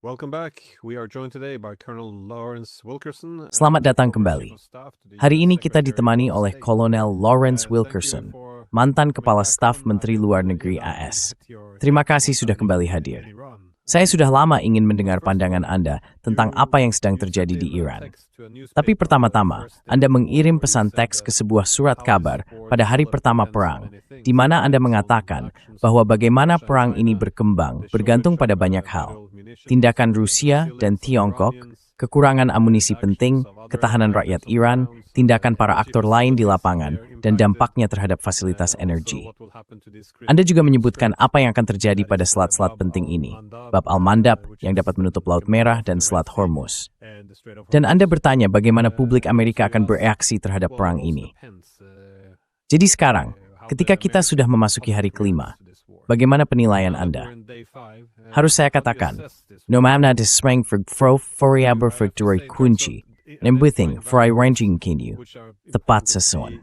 Welcome back. We are joined today by Colonel Lawrence Wilkerson. Selamat datang kembali. Hari ini kita ditemani oleh Kolonel Lawrence Wilkerson, mantan Kepala Staf Menteri Luar Negeri AS. Terima kasih sudah kembali hadir. Saya sudah lama ingin mendengar pandangan Anda tentang apa yang sedang terjadi di Iran. Tapi pertama-tama, Anda mengirim pesan teks ke sebuah surat kabar pada hari pertama perang, di mana Anda mengatakan bahwa bagaimana perang ini berkembang bergantung pada banyak hal. Tindakan Rusia dan Tiongkok, kekurangan amunisi penting, ketahanan rakyat Iran, tindakan para aktor lain di lapangan, dan dampaknya terhadap fasilitas energi. Anda juga menyebutkan apa yang akan terjadi pada selat-selat penting ini, Bab al-Mandab yang dapat menutup Laut Merah dan Selat Hormuz. Dan Anda bertanya bagaimana publik Amerika akan bereaksi terhadap perang ini. Jadi sekarang, ketika kita sudah memasuki hari kelima, bagaimana penilaian Anda? Harus saya katakan, nomana disrang foriaber victory kunci, nembuting for ranking kinyu, tepat sesuai.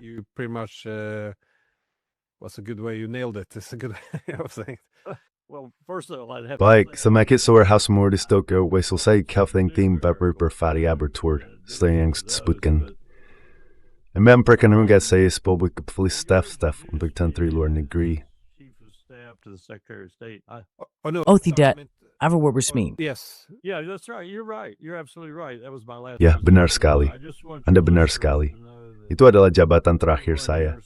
Baik, semakin sore house modis toko selesai kafling tim baper bervariaber tour, selain yang disebutkan. Memperkenalkan saya sebagai kepala staf untuk Menteri Luar Negeri. Oh tidak, Avawar resmi. Ya, benar sekali. Anda benar sekali. Itu adalah jabatan terakhir saya.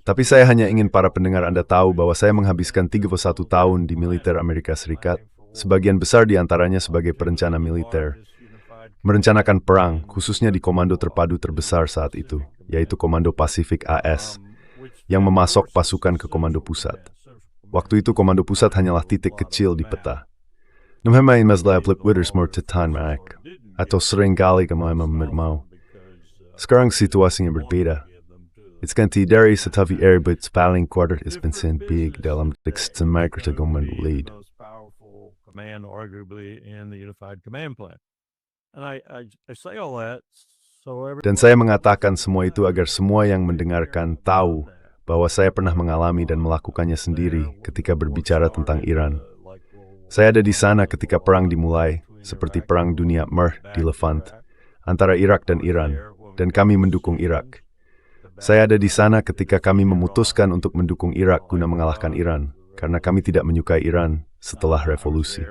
Tapi saya hanya ingin para pendengar Anda tahu bahwa saya menghabiskan 31 tahun di militer Amerika Serikat, sebagian besar di antaranya sebagai perencana militer. Merencanakan perang, khususnya di komando terpadu terbesar saat itu, yaitu Komando Pasifik AS, yang memasok pasukan ke Komando Pusat. Waktu itu Komando Pusat hanyalah titik kecil di peta. Namanya masalah Witters Mortetan Mac, atau seringkali mau. Sekarang situasinya berbeda. It's ganti dari setavi but paling quarter is been sent big dalam tekst Microsoft Komando Lead. Dan saya mengatakan semua itu agar semua yang mendengarkan tahu bahwa saya pernah mengalami dan melakukannya sendiri ketika berbicara tentang Iran. Saya ada di sana ketika perang dimulai, seperti Perang Dunia Mer di Levant, antara Irak dan Iran, dan kami mendukung Irak. Saya ada di sana ketika kami memutuskan untuk mendukung Irak guna mengalahkan Iran, karena kami tidak menyukai Iran setelah revolusi.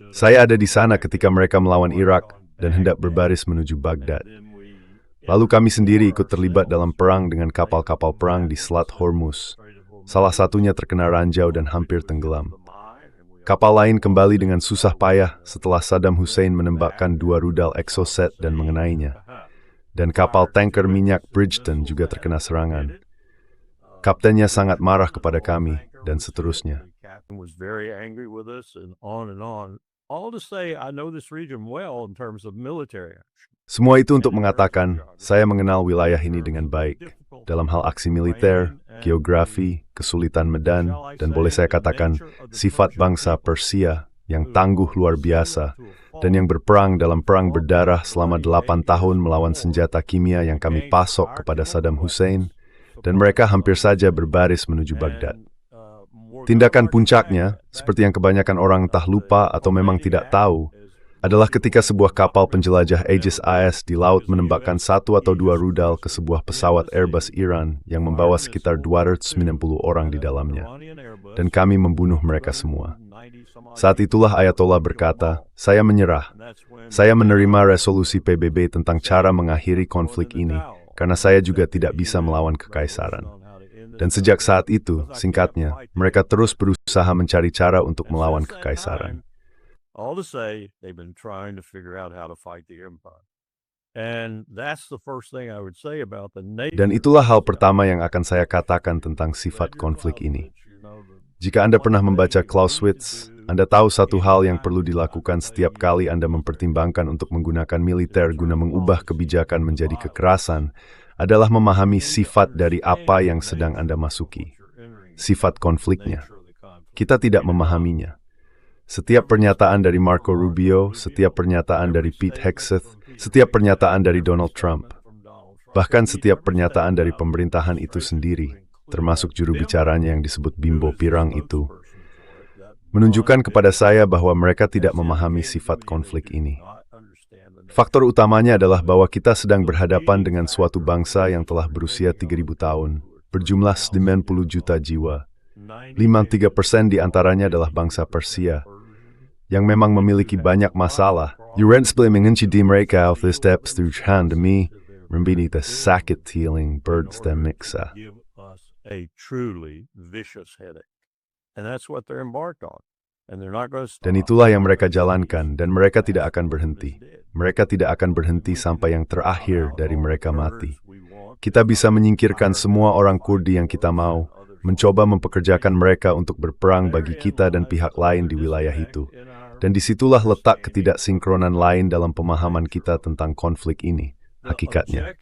Saya ada di sana ketika mereka melawan Irak dan hendak berbaris menuju Baghdad. Lalu kami sendiri ikut terlibat dalam perang dengan kapal-kapal perang di Selat Hormuz. Salah satunya terkena ranjau dan hampir tenggelam. Kapal lain kembali dengan susah payah setelah Saddam Hussein menembakkan 2 rudal Exocet dan mengenainya. Dan kapal tanker minyak Bridgeton juga terkena serangan. Kaptennya sangat marah kepada kami, dan seterusnya. Semua itu untuk mengatakan, saya mengenal wilayah ini dengan baik. Dalam hal aksi militer, geografi, kesulitan medan, dan boleh saya katakan, sifat bangsa Persia yang tangguh luar biasa, dan yang berperang dalam perang berdarah selama 8 tahun melawan senjata kimia yang kami pasok kepada Saddam Hussein, dan mereka hampir saja berbaris menuju Baghdad. Tindakan puncaknya, seperti yang kebanyakan orang entah lupa atau memang tidak tahu, adalah ketika sebuah kapal penjelajah Aegis AS di laut menembakkan 1 atau 2 rudal ke sebuah pesawat Airbus Iran yang membawa sekitar 290 orang di dalamnya, dan kami membunuh mereka semua. Saat itulah Ayatollah berkata, saya menyerah. Saya menerima resolusi PBB tentang cara mengakhiri konflik ini, karena saya juga tidak bisa melawan kekaisaran. Dan sejak saat itu, singkatnya, mereka terus berusaha mencari cara untuk melawan kekaisaran. Dan itulah hal pertama yang akan saya katakan tentang sifat konflik ini. Jika Anda pernah membaca Clausewitz, Anda tahu satu hal yang perlu dilakukan setiap kali Anda mempertimbangkan untuk menggunakan militer guna mengubah kebijakan menjadi kekerasan adalah memahami sifat dari apa yang sedang Anda masuki. Sifat konfliknya. Kita tidak memahaminya. Setiap pernyataan dari Marco Rubio, setiap pernyataan dari Pete Hegseth, setiap pernyataan dari Donald Trump, bahkan setiap pernyataan dari pemerintahan itu sendiri, termasuk juru bicaranya yang disebut Bimbo Pirang itu, menunjukkan kepada saya bahwa mereka tidak memahami sifat konflik ini. Faktor utamanya adalah bahwa kita sedang berhadapan dengan suatu bangsa yang telah berusia 3.000 tahun, berjumlah 90 juta jiwa. 53% di antaranya adalah bangsa Persia, yang memang memiliki banyak masalah. Urensbly mengenci mereka of the steps through demi membini the sakit healing birds dan miksa. A truly vicious headache. And that's what they're embarked on. And they're not going to stop. Dan itulah yang mereka jalankan, dan mereka tidak akan berhenti. Mereka tidak akan berhenti sampai yang terakhir dari mereka mati. Kita bisa menyingkirkan semua orang Kurdi yang kita mau, mencoba mempekerjakan mereka untuk berperang bagi kita dan pihak lain di wilayah itu. Dan disitulah letak ketidaksinkronan lain dalam pemahaman kita tentang konflik ini. Hakikatnya,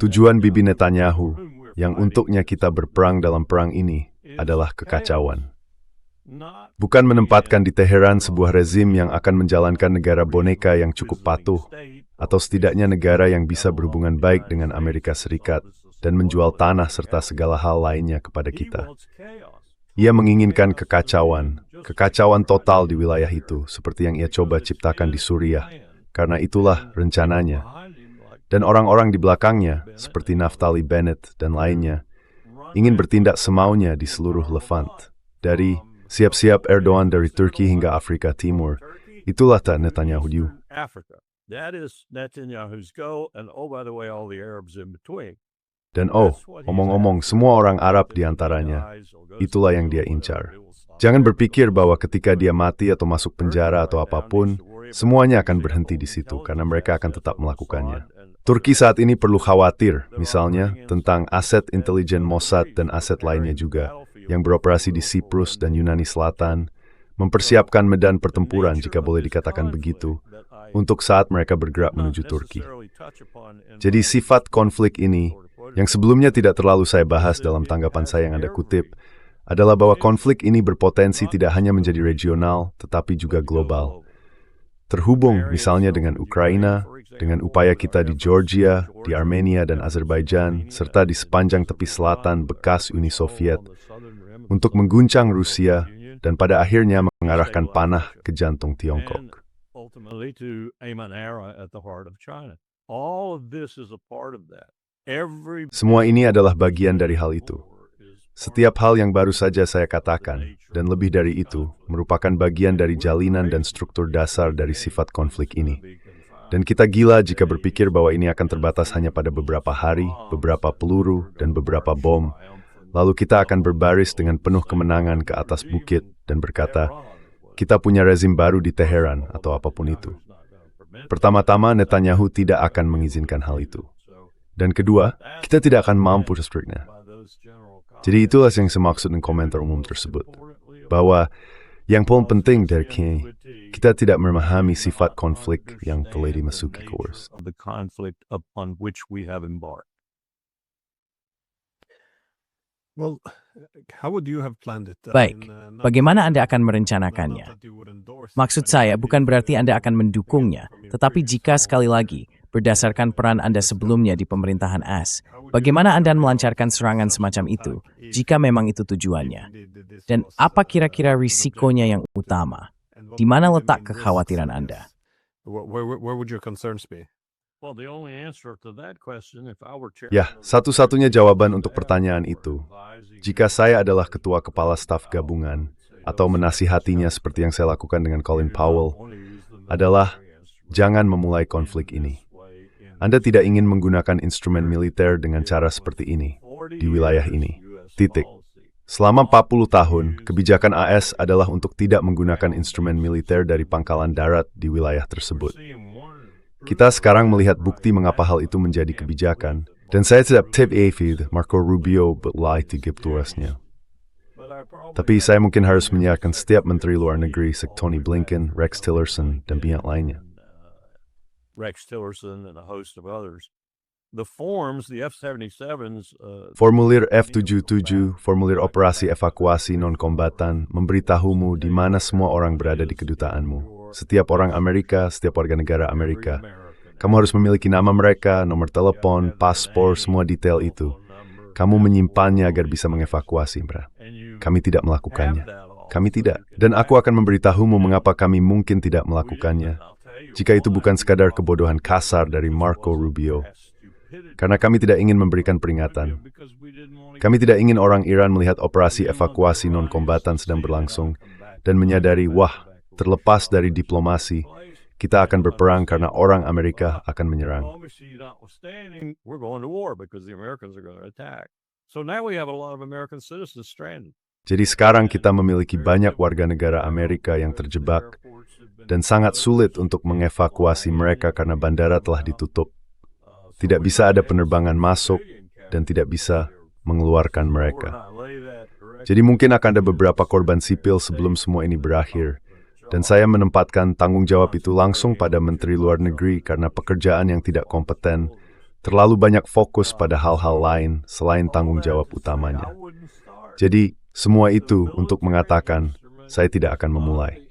tujuan Bibi Netanyahu yang untuknya kita berperang dalam perang ini adalah kekacauan. Bukan menempatkan di Teheran sebuah rezim yang akan menjalankan negara boneka yang cukup patuh, atau setidaknya negara yang bisa berhubungan baik dengan Amerika Serikat dan menjual tanah serta segala hal lainnya kepada kita. Ia menginginkan kekacauan total di wilayah itu, seperti yang ia coba ciptakan di Suriah, karena itulah rencananya. Dan orang-orang di belakangnya, seperti Naftali Bennett dan lainnya, ingin bertindak semaunya di seluruh Levant. Dari siap-siap Erdogan dari Turki hingga Afrika Timur, itulah tak Netanyahu. That is Netanyahu's goal, and oh, by the way, all the Arabs in between. Dan omong-omong, semua orang Arab di antaranya, itulah yang dia incar. Jangan berpikir bahwa ketika dia mati atau masuk penjara atau apapun, semuanya akan berhenti di situ, karena mereka akan tetap melakukannya. Turki saat ini perlu khawatir, misalnya, tentang aset intelijen Mossad dan aset lainnya juga, yang beroperasi di Siprus dan Yunani Selatan, mempersiapkan medan pertempuran, jika boleh dikatakan begitu, untuk saat mereka bergerak menuju Turki. Jadi sifat konflik ini, yang sebelumnya tidak terlalu saya bahas dalam tanggapan saya yang Anda kutip, adalah bahwa konflik ini berpotensi tidak hanya menjadi regional, tetapi juga global. Terhubung misalnya dengan Ukraina, dengan upaya kita di Georgia, di Armenia dan Azerbaijan, serta di sepanjang tepi selatan bekas Uni Soviet, untuk mengguncang Rusia dan pada akhirnya mengarahkan panah ke jantung Tiongkok. Semua ini adalah bagian dari hal itu. Setiap hal yang baru saja saya katakan, dan lebih dari itu, merupakan bagian dari jalinan dan struktur dasar dari sifat konflik ini. Dan kita gila jika berpikir bahwa ini akan terbatas hanya pada beberapa hari, beberapa peluru, dan beberapa bom. Lalu kita akan berbaris dengan penuh kemenangan ke atas bukit dan berkata, kita punya rezim baru di Teheran atau apapun itu. Pertama-tama, Netanyahu tidak akan mengizinkan hal itu. Dan kedua, kita tidak akan mampu seterusnya. Jadi itulah yang saya maksud dengan komentar umum tersebut. Bahwa yang paling penting dari kita tidak memahami sifat konflik yang telah dimasuki kurs. Baik, bagaimana Anda akan merencanakannya? Maksud saya bukan berarti Anda akan mendukungnya, tetapi jika sekali lagi, berdasarkan peran Anda sebelumnya di pemerintahan AS, bagaimana Anda melancarkan serangan semacam itu, jika memang itu tujuannya? Dan apa kira-kira risikonya yang utama? Di mana letak kekhawatiran Anda? Ya, satu-satunya jawaban untuk pertanyaan itu, jika saya adalah ketua kepala staf gabungan, atau menasihatinya seperti yang saya lakukan dengan Colin Powell, adalah jangan memulai konflik ini. Anda tidak ingin menggunakan instrumen militer dengan cara seperti ini, di wilayah ini. Titik. Selama 40 tahun, kebijakan AS adalah untuk tidak menggunakan instrumen militer dari pangkalan darat di wilayah tersebut. Kita sekarang melihat bukti mengapa hal itu menjadi kebijakan, dan saya tidak tip Marco Rubio berlai tigip tuasnya. Tapi saya mungkin harus menyiarkan setiap menteri luar negeri, seperti Tony Blinken, Rex Tillerson, dan pihak lainnya. Rex Tillerson and a host of others. The forms, the F-77s, Formulir F-77, formulir operasi evakuasi non-kombatan, memberitahumu di mana semua orang berada di kedutaanmu. Setiap orang Amerika, setiap warga negara Amerika. Kamu harus memiliki nama mereka, nomor telepon, paspor, semua detail itu. Kamu menyimpannya agar bisa mengevakuasi mereka. Kami tidak melakukannya. Kami tidak. Dan aku akan memberitahumu mengapa kami mungkin tidak melakukannya. Jika itu bukan sekadar kebodohan kasar dari Marco Rubio. Karena kami tidak ingin memberikan peringatan. Kami tidak ingin orang Iran melihat operasi evakuasi non-kombatan sedang berlangsung dan menyadari, wah, terlepas dari diplomasi, kita akan berperang karena orang Amerika akan menyerang. Jadi sekarang kita memiliki banyak warga negara Amerika yang terjebak dan sangat sulit untuk mengevakuasi mereka karena bandara telah ditutup. Tidak bisa ada penerbangan masuk dan tidak bisa mengeluarkan mereka. Jadi mungkin akan ada beberapa korban sipil sebelum semua ini berakhir. Dan saya menempatkan tanggung jawab itu langsung pada Menteri Luar Negeri karena pekerjaan yang tidak kompeten, terlalu banyak fokus pada hal-hal lain selain tanggung jawab utamanya. Jadi, semua itu untuk mengatakan, saya tidak akan memulai.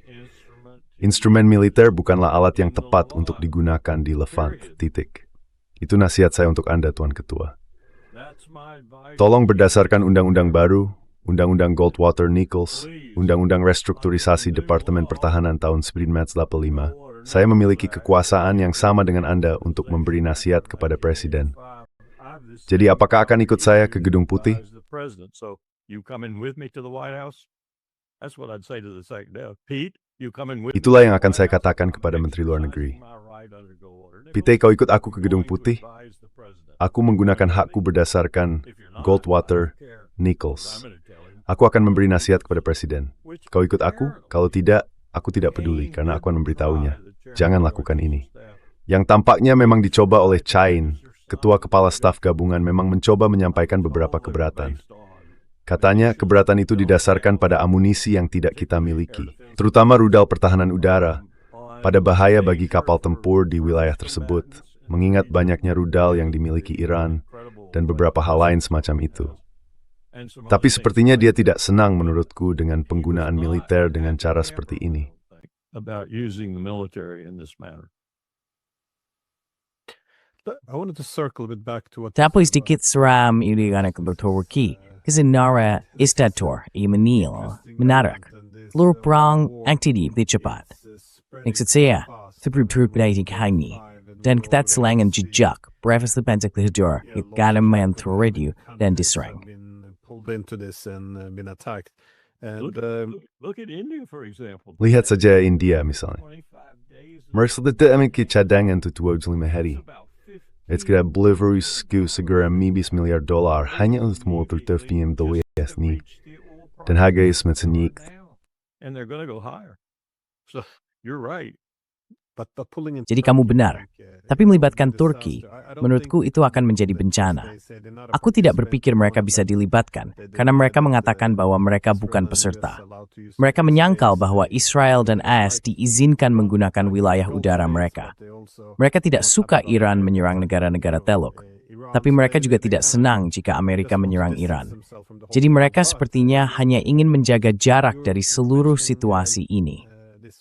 Instrumen militer bukanlah alat yang tepat untuk digunakan di Levant, titik. Itu nasihat saya untuk Anda, Tuan Ketua. Tolong berdasarkan undang-undang baru, Undang-Undang Goldwater-Nichols, Undang-Undang Restrukturisasi Departemen Pertahanan tahun 1985, saya memiliki kekuasaan yang sama dengan Anda untuk memberi nasihat kepada Presiden. Jadi apakah akan ikut saya ke Gedung Putih? Itulah yang akan saya katakan kepada Menteri Luar Negeri. Pete, kau ikut aku ke Gedung Putih? Aku menggunakan hakku berdasarkan Goldwater-Nichols. Aku akan memberi nasihat kepada Presiden. Kau ikut aku? Kalau tidak, aku tidak peduli karena aku akan memberitahunya. Jangan lakukan ini. Yang tampaknya memang dicoba oleh Chain, Ketua Kepala Staf Gabungan memang mencoba menyampaikan beberapa keberatan. Katanya, keberatan itu didasarkan pada amunisi yang tidak kita miliki, terutama rudal pertahanan udara, pada bahaya bagi kapal tempur di wilayah tersebut, mengingat banyaknya rudal yang dimiliki Iran, dan beberapa hal lain semacam itu. Tapi sepertinya dia tidak senang menurutku dengan penggunaan militer dengan cara seperti ini. Tapos sedikit seram iligan ke Turki, kasi nara istator imanil menarik, seluruh perang aktif cepat. Maksud saya, seperti berarti kami, dan kita selangan jejak, brevis lepentak lehadur, ikadam main radio, dan diserang. Lihat saja India misalnya. Mereka tidak memiliki cadangan untuk 25 hari. Mereka beli segera $1 miliar hanya untuk motor terpinjam ini. Dan harga semakin naik. Jadi kamu benar, tapi melibatkan Turki, menurutku itu akan menjadi bencana. Aku tidak berpikir mereka bisa dilibatkan, karena mereka mengatakan bahwa mereka bukan peserta. Mereka menyangkal bahwa Israel dan AS diizinkan menggunakan wilayah udara mereka. Mereka tidak suka Iran menyerang negara-negara Teluk, tapi mereka juga tidak senang jika Amerika menyerang Iran. Jadi mereka sepertinya hanya ingin menjaga jarak dari seluruh situasi ini.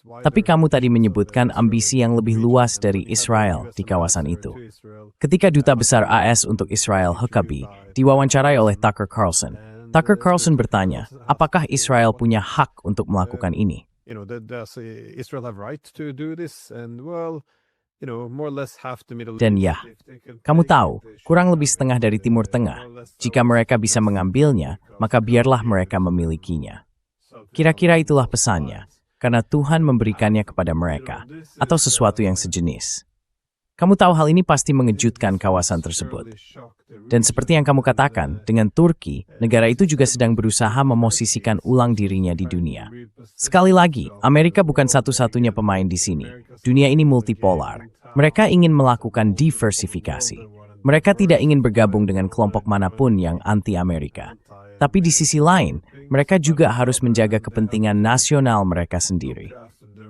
Tapi kamu tadi menyebutkan ambisi yang lebih luas dari Israel di kawasan itu. Ketika Duta Besar AS untuk Israel Huckabee diwawancarai oleh Tucker Carlson, Tucker Carlson bertanya, apakah Israel punya hak untuk melakukan ini? Dan ya, kamu tahu, kurang lebih setengah dari Timur Tengah. Jika mereka bisa mengambilnya, maka biarlah mereka memilikinya. Kira-kira itulah pesannya. Karena Tuhan memberikannya kepada mereka, atau sesuatu yang sejenis. Kamu tahu hal ini pasti mengejutkan kawasan tersebut. Dan seperti yang kamu katakan, dengan Turki, negara itu juga sedang berusaha memosisikan ulang dirinya di dunia. Sekali lagi, Amerika bukan satu-satunya pemain di sini. Dunia ini multipolar. Mereka ingin melakukan diversifikasi. Mereka tidak ingin bergabung dengan kelompok manapun yang anti-Amerika. Tapi di sisi lain, mereka juga harus menjaga kepentingan nasional mereka sendiri.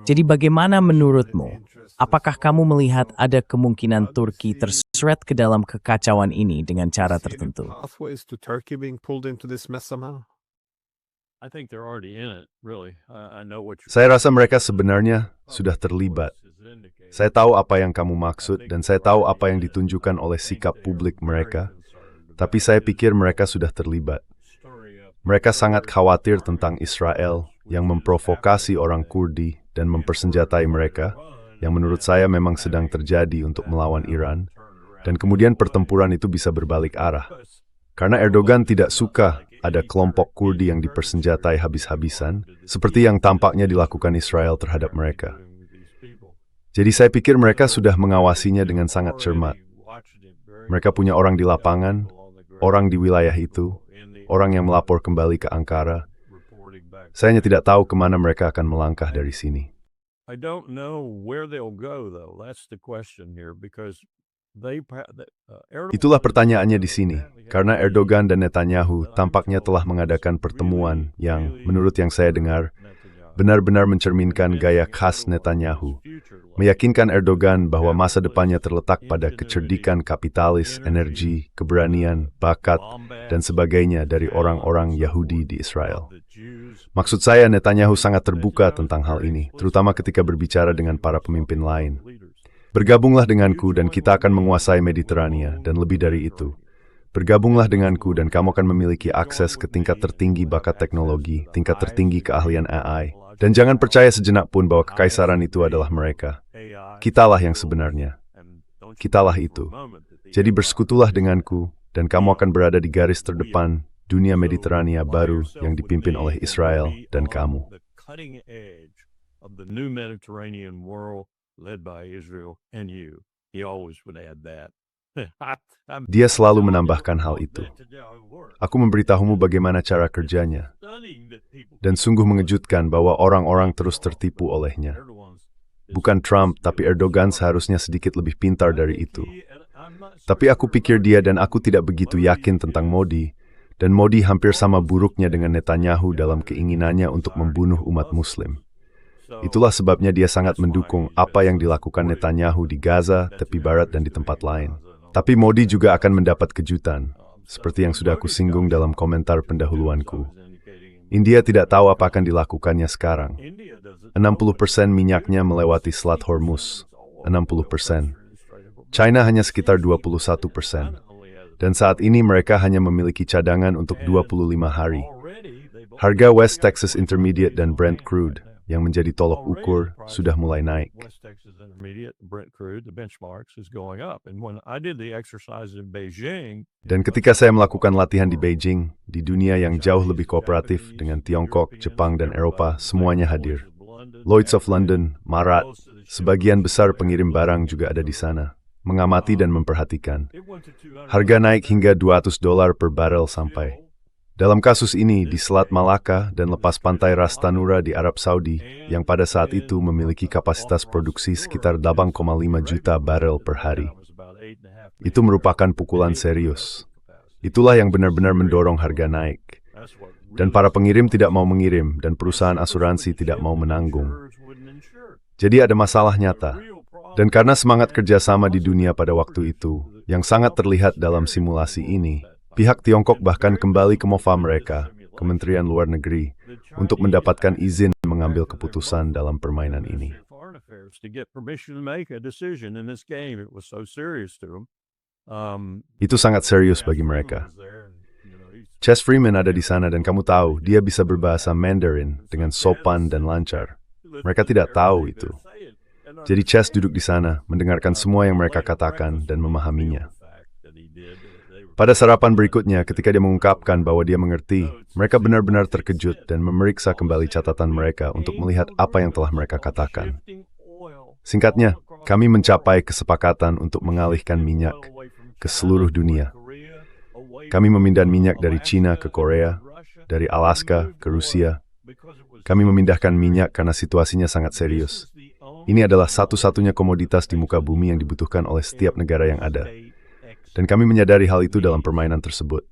Jadi bagaimana menurutmu? Apakah kamu melihat ada kemungkinan Turki terseret ke dalam kekacauan ini dengan cara tertentu? Saya rasa mereka sebenarnya sudah terlibat. Saya tahu apa yang kamu maksud dan saya tahu apa yang ditunjukkan oleh sikap publik mereka. Tapi saya pikir mereka sudah terlibat. Mereka sangat khawatir tentang Israel, yang memprovokasi orang Kurdi dan mempersenjatai mereka, yang menurut saya memang sedang terjadi untuk melawan Iran, dan kemudian pertempuran itu bisa berbalik arah. Karena Erdogan tidak suka ada kelompok Kurdi yang dipersenjatai habis-habisan, seperti yang tampaknya dilakukan Israel terhadap mereka. Jadi saya pikir mereka sudah mengawasinya dengan sangat cermat. Mereka punya orang di lapangan, orang di wilayah itu, orang yang melapor kembali ke Ankara. Saya hanya tidak tahu kemana mereka akan melangkah dari sini. I don't know where they'll go, though. That's the question here, because Itulah pertanyaannya di sini, karena Erdogan dan Netanyahu tampaknya telah mengadakan pertemuan yang, menurut yang saya dengar, benar-benar mencerminkan gaya khas Netanyahu, meyakinkan Erdogan bahwa masa depannya terletak pada kecerdikan kapitalis, energi, keberanian, bakat, dan sebagainya dari orang-orang Yahudi di Israel. Maksud saya, Netanyahu sangat terbuka tentang hal ini, terutama ketika berbicara dengan para pemimpin lain. Bergabunglah denganku dan kita akan menguasai Mediterania, dan lebih dari itu. Bergabunglah denganku dan kamu akan memiliki akses ke tingkat tertinggi bakat teknologi, tingkat tertinggi keahlian AI, dan jangan percaya sejenak pun bahwa kekaisaran itu adalah mereka. Kitalah yang sebenarnya. Kitalah itu. Jadi bersekutulah denganku, dan kamu akan berada di garis terdepan dunia Mediterania baru yang dipimpin oleh Israel dan kamu. Led by Israel and you. He always would add that. Dia selalu menambahkan hal itu. Aku memberitahumu bagaimana cara kerjanya. Dan sungguh mengejutkan bahwa orang-orang terus tertipu olehnya. Bukan Trump, tapi Erdogan seharusnya sedikit lebih pintar dari itu. Tapi aku pikir dia dan aku tidak begitu yakin tentang Modi. Dan Modi hampir sama buruknya dengan Netanyahu dalam keinginannya untuk membunuh umat Muslim. Itulah sebabnya dia sangat mendukung apa yang dilakukan Netanyahu di Gaza, tepi barat, dan di tempat lain. Tapi Modi juga akan mendapat kejutan, seperti yang sudah aku singgung dalam komentar pendahuluanku. India tidak tahu apa akan dilakukannya sekarang. 60% minyaknya melewati Selat Hormuz. 60%. China hanya sekitar 21%. Dan saat ini mereka hanya memiliki cadangan untuk 25 hari. Harga West Texas Intermediate dan Brent Crude yang menjadi tolok ukur sudah mulai naik. Dan ketika saya melakukan latihan di Beijing, di dunia yang jauh lebih kooperatif dengan Tiongkok, Jepang, dan Eropa, semuanya hadir. Lloyd's of London, Marat, sebagian besar pengirim barang juga ada di sana, mengamati dan memperhatikan. Harga naik hingga $200 per barel sampai. Dalam kasus ini, di Selat Malaka dan lepas pantai Ras Tanura di Arab Saudi, yang pada saat itu memiliki kapasitas produksi sekitar 8,5 juta barel per hari. Itu merupakan pukulan serius. Itulah yang benar-benar mendorong harga naik. Dan para pengirim tidak mau mengirim, dan perusahaan asuransi tidak mau menanggung. Jadi ada masalah nyata. Dan karena semangat kerjasama di dunia pada waktu itu, yang sangat terlihat dalam simulasi ini, pihak Tiongkok bahkan kembali ke MOFA mereka, Kementerian Luar Negeri, untuk mendapatkan izin mengambil keputusan dalam permainan ini. Itu sangat serius bagi mereka. Chess Freeman ada di sana dan kamu tahu, dia bisa berbahasa Mandarin dengan sopan dan lancar. Mereka tidak tahu itu. Jadi Chess duduk di sana, mendengarkan semua yang mereka katakan dan memahaminya. Pada sarapan berikutnya, ketika dia mengungkapkan bahwa dia mengerti, mereka benar-benar terkejut dan memeriksa kembali catatan mereka untuk melihat apa yang telah mereka katakan. Singkatnya, kami mencapai kesepakatan untuk mengalihkan minyak ke seluruh dunia. Kami memindahkan minyak dari China ke Korea, dari Alaska ke Rusia. Kami memindahkan minyak karena situasinya sangat serius. Ini adalah satu-satunya komoditas di muka bumi yang dibutuhkan oleh setiap negara yang ada. Dan kami menyadari hal itu dalam permainan tersebut.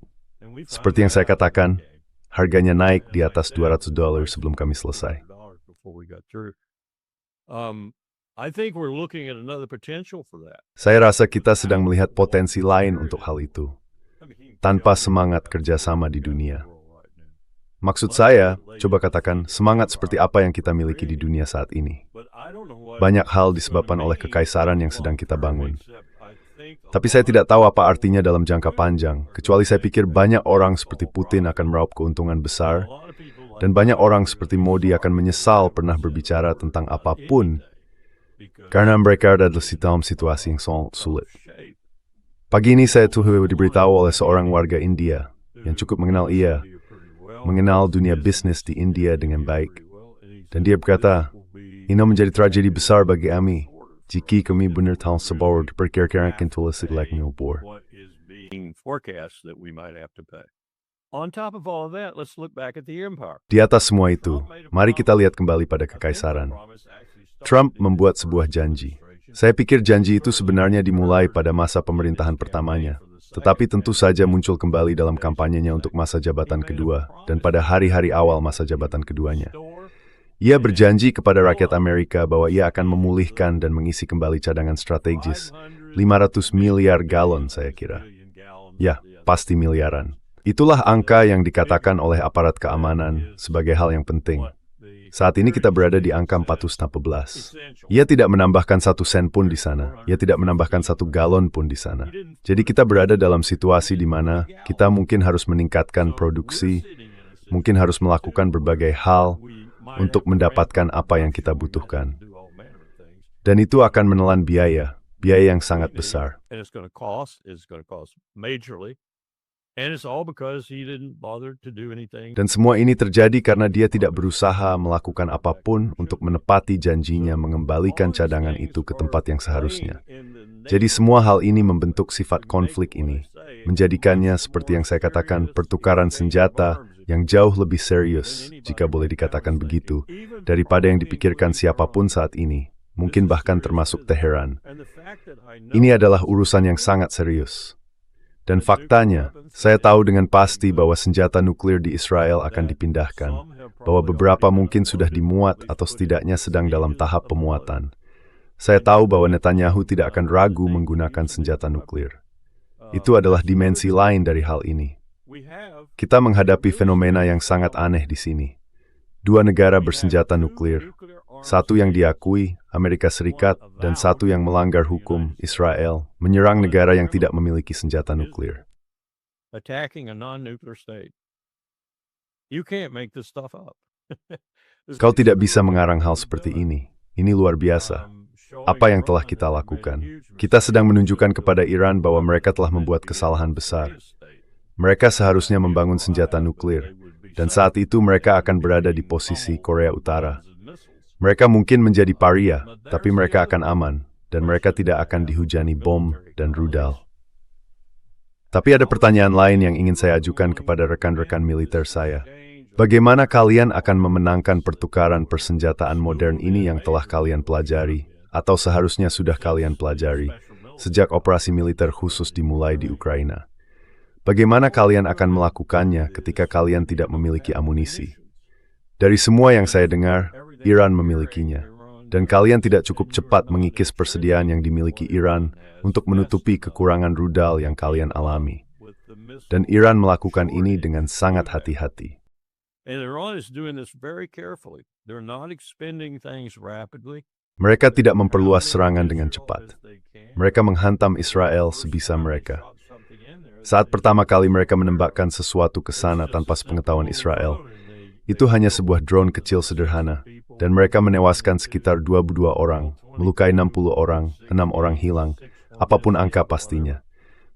Seperti yang saya katakan, harganya naik di atas $200 sebelum kami selesai. Saya rasa kita sedang melihat potensi lain untuk hal itu, tanpa semangat kerjasama di dunia. Maksud saya, coba katakan, semangat seperti apa yang kita miliki di dunia saat ini. Banyak hal disebabkan oleh kekaisaran yang sedang kita bangun. Tapi saya tidak tahu apa artinya dalam jangka panjang, kecuali saya pikir banyak orang seperti Putin akan meraup keuntungan besar, Dan banyak orang seperti Modi akan menyesal pernah berbicara tentang apapun karena mereka ada dalam situasi yang sangat sulit. Pagi ini saya diberitahu oleh seorang warga India yang cukup mengenal mengenal dunia bisnis di India dengan baik. Dan dia berkata, ini menjadi tragedi besar bagi kami jika kami benar tahu sebuah diperkirakan tulis like milbor. On top of all of that, let's look back at the empire. Di atas semua itu, mari kita lihat kembali pada kekaisaran. Trump membuat sebuah janji. Saya pikir janji itu sebenarnya dimulai pada masa pemerintahan pertamanya, tetapi tentu saja muncul kembali dalam kampanyenya untuk masa jabatan kedua dan pada hari-hari awal masa jabatan keduanya. Ia berjanji kepada rakyat Amerika bahwa ia akan memulihkan dan mengisi kembali cadangan strategis 500 miliar galon saya kira. Ya, pasti miliaran. Itulah angka yang dikatakan oleh aparat keamanan sebagai hal yang penting. Saat ini kita berada di angka 414. Ia tidak menambahkan 1 sen pun di sana. Ia tidak menambahkan 1 galon pun di sana. Jadi kita berada dalam situasi di mana kita mungkin harus meningkatkan produksi, mungkin harus melakukan berbagai hal untuk mendapatkan apa yang kita butuhkan. Dan itu akan menelan biaya yang sangat besar. Dan semua ini terjadi karena dia tidak berusaha melakukan apapun untuk menepati janjinya mengembalikan cadangan itu ke tempat yang seharusnya. Jadi semua hal ini membentuk sifat konflik ini, menjadikannya seperti yang saya katakan pertukaran senjata yang jauh lebih serius, jika boleh dikatakan begitu, daripada yang dipikirkan siapapun saat ini, mungkin bahkan termasuk Teheran. Ini adalah urusan yang sangat serius. Dan faktanya, saya tahu dengan pasti bahwa senjata nuklir di Israel akan dipindahkan, bahwa beberapa mungkin sudah dimuat atau setidaknya sedang dalam tahap pemuatan. Saya tahu bahwa Netanyahu tidak akan ragu menggunakan senjata nuklir. Itu adalah dimensi lain dari hal ini. Kita menghadapi fenomena yang sangat aneh di sini. 2 negara bersenjata nuklir, satu yang diakui, Amerika Serikat, dan satu yang melanggar hukum, Israel, menyerang negara yang tidak memiliki senjata nuklir. Kau tidak bisa mengarang hal seperti ini. Ini luar biasa. Apa yang telah kita lakukan? Kita sedang menunjukkan kepada Iran bahwa mereka telah membuat kesalahan besar. Mereka seharusnya membangun senjata nuklir, dan saat itu mereka akan berada di posisi Korea Utara. Mereka mungkin menjadi paria, tapi mereka akan aman, dan mereka tidak akan dihujani bom dan rudal. Tapi ada pertanyaan lain yang ingin saya ajukan kepada rekan-rekan militer saya. Bagaimana kalian akan memenangkan pertukaran persenjataan modern ini yang telah kalian pelajari, atau seharusnya sudah kalian pelajari, sejak operasi militer khusus dimulai di Ukraina? Bagaimana kalian akan melakukannya ketika kalian tidak memiliki amunisi? Dari semua yang saya dengar, Iran memilikinya. Dan kalian tidak cukup cepat mengikis persediaan yang dimiliki Iran untuk menutupi kekurangan rudal yang kalian alami. Dan Iran melakukan ini dengan sangat hati-hati. Mereka tidak memperluas serangan dengan cepat. Mereka menghantam Israel sebisa mereka. Saat pertama kali mereka menembakkan sesuatu ke sana tanpa sepengetahuan Israel, itu hanya sebuah drone kecil sederhana, dan mereka menewaskan sekitar 22 orang, melukai 60 orang, 6 orang hilang, apapun angka pastinya.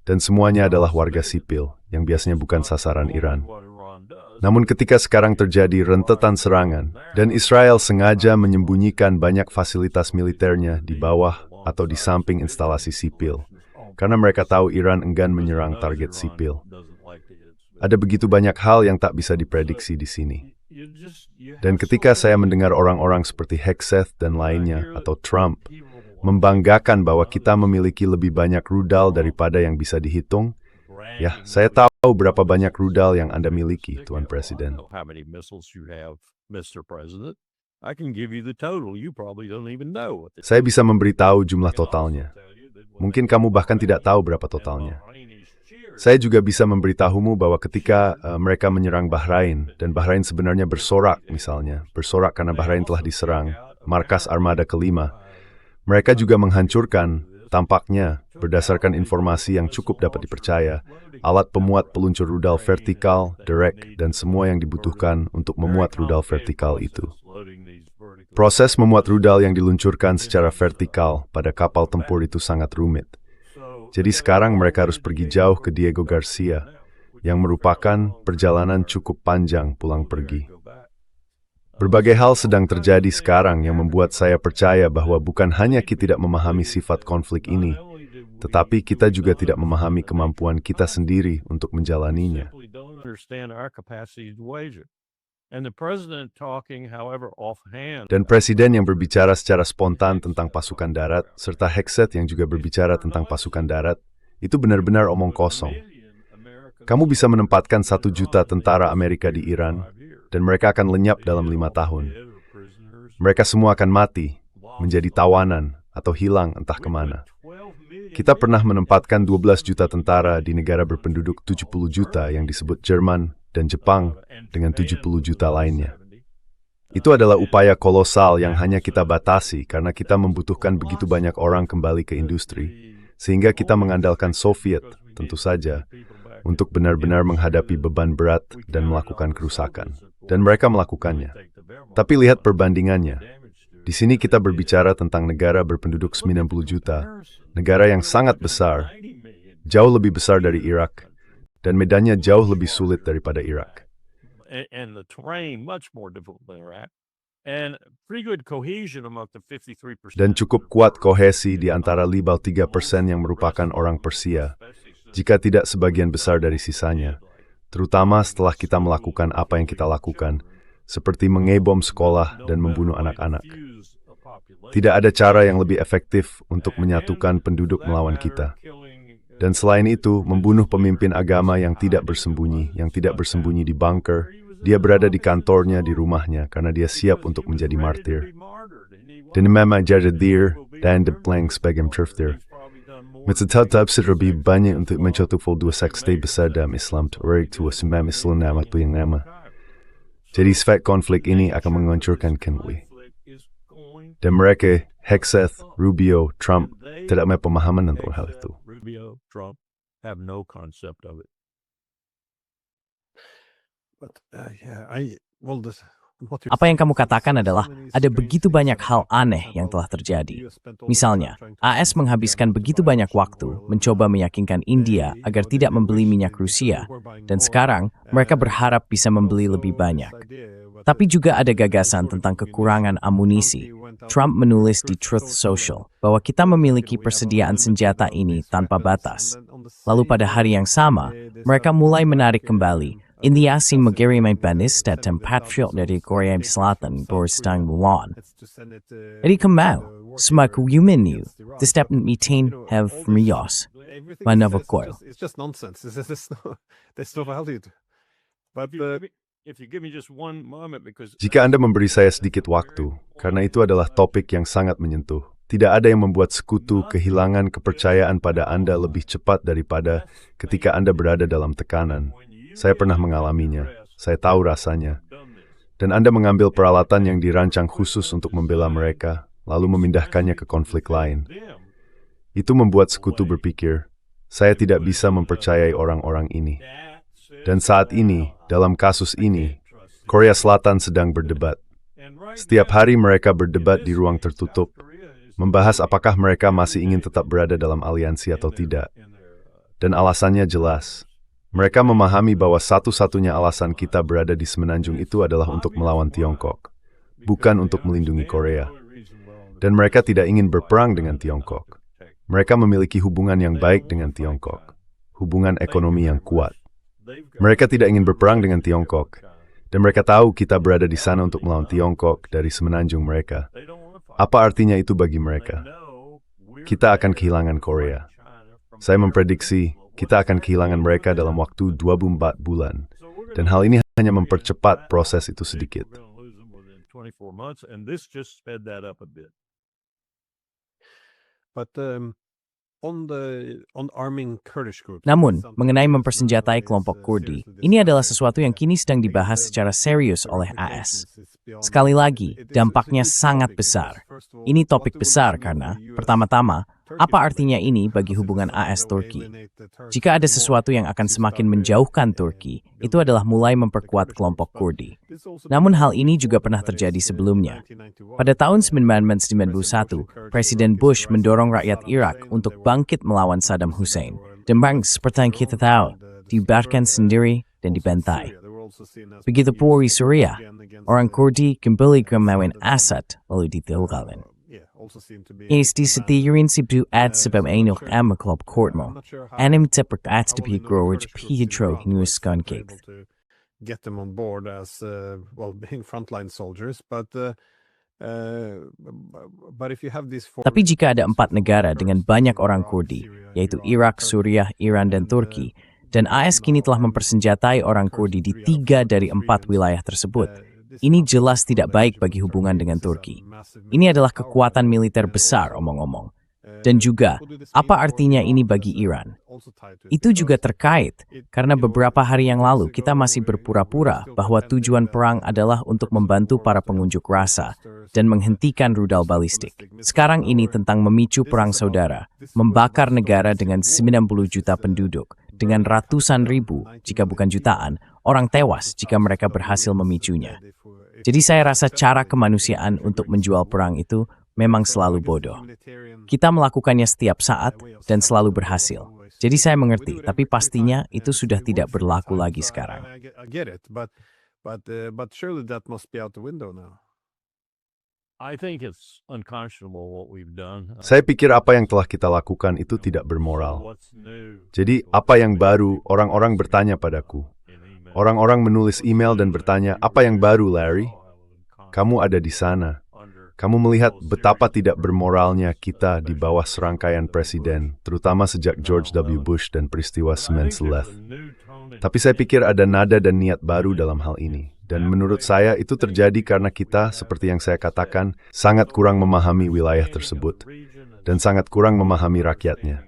Dan semuanya adalah warga sipil, yang biasanya bukan sasaran Iran. Namun ketika sekarang terjadi rentetan serangan, dan Israel sengaja menyembunyikan banyak fasilitas militernya di bawah atau di samping instalasi sipil, karena mereka tahu Iran enggan menyerang target sipil. Ada begitu banyak hal yang tak bisa diprediksi di sini. Dan ketika saya mendengar orang-orang seperti Hegseth dan lainnya, atau Trump, membanggakan bahwa kita memiliki lebih banyak rudal daripada yang bisa dihitung, ya, saya tahu berapa banyak rudal yang Anda miliki, Tuan Presiden. Saya bisa memberitahu jumlah totalnya. Mungkin kamu bahkan tidak tahu berapa totalnya. Saya juga bisa memberitahumu bahwa ketika mereka menyerang Bahrain, dan Bahrain sebenarnya bersorak misalnya, bersorak karena Bahrain telah diserang, markas armada kelima, mereka juga menghancurkan Tampaknya, berdasarkan informasi yang cukup dapat dipercaya, alat pemuat peluncur rudal vertikal, derek, dan semua yang dibutuhkan untuk memuat rudal vertikal itu. Proses memuat rudal yang diluncurkan secara vertikal pada kapal tempur itu sangat rumit. Jadi sekarang mereka harus pergi jauh ke Diego Garcia, yang merupakan perjalanan cukup panjang pulang pergi. Berbagai hal sedang terjadi sekarang yang membuat saya percaya bahwa bukan hanya kita tidak memahami sifat konflik ini, tetapi kita juga tidak memahami kemampuan kita sendiri untuk menjalaninya. Dan Presiden yang berbicara secara spontan tentang pasukan darat, serta Hegseth yang juga berbicara tentang pasukan darat, itu benar-benar omong kosong. Kamu bisa menempatkan 1 juta tentara Amerika di Iran, dan mereka akan lenyap dalam 5 tahun. Mereka semua akan mati, menjadi tawanan, atau hilang entah kemana. Kita pernah menempatkan 12 juta tentara di negara berpenduduk 70 juta yang disebut Jerman dan Jepang dengan 70 juta lainnya. Itu adalah upaya kolosal yang hanya kita batasi karena kita membutuhkan begitu banyak orang kembali ke industri, sehingga kita mengandalkan Soviet, tentu saja, untuk benar-benar menghadapi beban berat dan melakukan kerusakan. Dan mereka melakukannya. Tapi lihat perbandingannya. Di sini kita berbicara tentang negara berpenduduk 90 juta, negara yang sangat besar, jauh lebih besar dari Irak, dan medannya jauh lebih sulit daripada Irak. Dan cukup kuat kohesi di antara 53% yang merupakan orang Persia, jika tidak sebagian besar dari sisanya. Terutama setelah kita melakukan apa yang kita lakukan, seperti mengebom sekolah dan membunuh anak-anak. Tidak ada cara yang lebih efektif untuk menyatukan penduduk melawan kita. Dan selain itu, membunuh pemimpin agama yang tidak bersembunyi di bunker, dia berada di kantornya, di rumahnya, karena dia siap untuk menjadi martir. Dan memang jadi dir dan diplang sebagai martir. Metode lebih banyak untuk mencontoh dua sekte besar dalam Islam, yaitu Islam nama atau yang nama. Jadi sifat konflik ini akan menghancurkan Kenway. Dan mereka, Hegseth, Rubio, Trump, tidak memiliki pemahaman tentang hal itu. Rubio, Trump have no concept of it. Apa yang kamu katakan adalah ada begitu banyak hal aneh yang telah terjadi. Misalnya, AS menghabiskan begitu banyak waktu mencoba meyakinkan India agar tidak membeli minyak Rusia, dan sekarang mereka berharap bisa membeli lebih banyak. Tapi juga ada gagasan tentang kekurangan amunisi. Trump menulis di Truth Social bahwa kita memiliki persediaan senjata ini tanpa batas. Lalu pada hari yang sama, mereka mulai menarik kembali India mengirim banis dan tempat dari Korea Selatan bersedang melawan. Jadi kamu, semua kuyumenu, the step meeting have merios. Manava coil. It's just nonsense. There's no value. But jika Anda memberi saya sedikit waktu, karena itu adalah topik yang sangat menyentuh. Tidak ada yang membuat sekutu kehilangan kepercayaan pada Anda lebih cepat daripada ketika Anda berada dalam tekanan. Saya pernah mengalaminya, saya tahu rasanya. Dan Anda mengambil peralatan yang dirancang khusus untuk membela mereka, lalu memindahkannya ke konflik lain. Itu membuat sekutu berpikir, saya tidak bisa mempercayai orang-orang ini. Dan saat ini, dalam kasus ini, Korea Selatan sedang berdebat. Setiap hari mereka berdebat di ruang tertutup, membahas apakah mereka masih ingin tetap berada dalam aliansi atau tidak. Dan alasannya jelas. Mereka memahami bahwa satu-satunya alasan kita berada di semenanjung itu adalah untuk melawan Tiongkok, bukan untuk melindungi Korea. Dan mereka tidak ingin berperang dengan Tiongkok. Mereka memiliki hubungan yang baik dengan Tiongkok, hubungan ekonomi yang kuat. Mereka tidak ingin berperang dengan Tiongkok, dan mereka tahu kita berada di sana untuk melawan Tiongkok dari semenanjung mereka. Apa artinya itu bagi mereka? Kita akan kehilangan Korea. Saya memprediksi kita akan kehilangan mereka dalam waktu 24 bulan. Dan hal ini hanya mempercepat proses itu sedikit. Namun, mengenai mempersenjatai kelompok Kurdi, ini adalah sesuatu yang kini sedang dibahas secara serius oleh AS. Sekali lagi, dampaknya sangat besar. Ini topik besar karena, pertama-tama, Apa artinya ini bagi hubungan AS-Turki? Jika ada sesuatu yang akan semakin menjauhkan Turki, itu adalah mulai memperkuat kelompok Kurdi. Namun hal ini juga pernah terjadi sebelumnya. Pada tahun 1991, Presiden Bush mendorong rakyat Irak untuk bangkit melawan Saddam Hussein. Dan seperti yang kita tahu, dibiarkan sendiri dan dibantai. Begitu pula di Suriah, orang Kurdi kembali ke Mawin Assad lalu ditinggalkan. Ini disetirin sibu at sebab enok ama klub kortmo. Anim tepuk at to be growage Pietro hinuskan cake. Get them on board as being frontline soldiers, but if you have these Tapi jika ada 4 negara dengan banyak orang Kurdi, yaitu Irak, Suriah, Iran, dan Turki, dan AS kini telah mempersenjatai orang Kurdi di 3 dari 4 wilayah tersebut, ini jelas tidak baik bagi hubungan dengan Turki. Ini adalah kekuatan militer besar, omong-omong. Dan juga, apa artinya ini bagi Iran? Itu juga terkait, karena beberapa hari yang lalu kita masih berpura-pura bahwa tujuan perang adalah untuk membantu para pengunjuk rasa dan menghentikan rudal balistik. Sekarang ini tentang memicu perang saudara, membakar negara dengan 90 juta penduduk, dengan ratusan ribu, jika bukan jutaan, orang tewas jika mereka berhasil memicunya. Jadi saya rasa cara kemanusiaan untuk menjual perang itu memang selalu bodoh. Kita melakukannya setiap saat dan selalu berhasil. Jadi saya mengerti, tapi pastinya itu sudah tidak berlaku lagi sekarang. Saya pikir apa yang telah kita lakukan itu tidak bermoral. Jadi apa yang baru, orang-orang bertanya padaku. Orang-orang menulis email dan bertanya, apa yang baru, Larry? Kamu ada di sana. Kamu melihat betapa tidak bermoralnya kita di bawah serangkaian presiden, terutama sejak George W. Bush dan peristiwa semen Sylhet. Tapi saya pikir ada nada dan niat baru dalam hal ini. Dan menurut saya itu terjadi karena kita, seperti yang saya katakan, sangat kurang memahami wilayah tersebut. Dan sangat kurang memahami rakyatnya.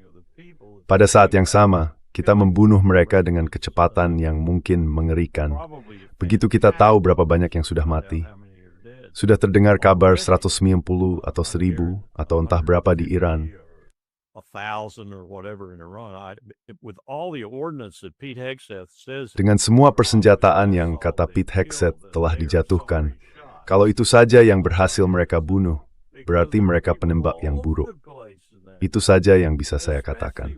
Pada saat yang sama, kita membunuh mereka dengan kecepatan yang mungkin mengerikan. Begitu kita tahu berapa banyak yang sudah mati. Sudah terdengar kabar 190 atau 1000 atau entah berapa di Iran. Dengan semua persenjataan yang kata Pete Hegseth telah dijatuhkan, kalau itu saja yang berhasil mereka bunuh, berarti mereka penembak yang buruk. Itu saja yang bisa saya katakan.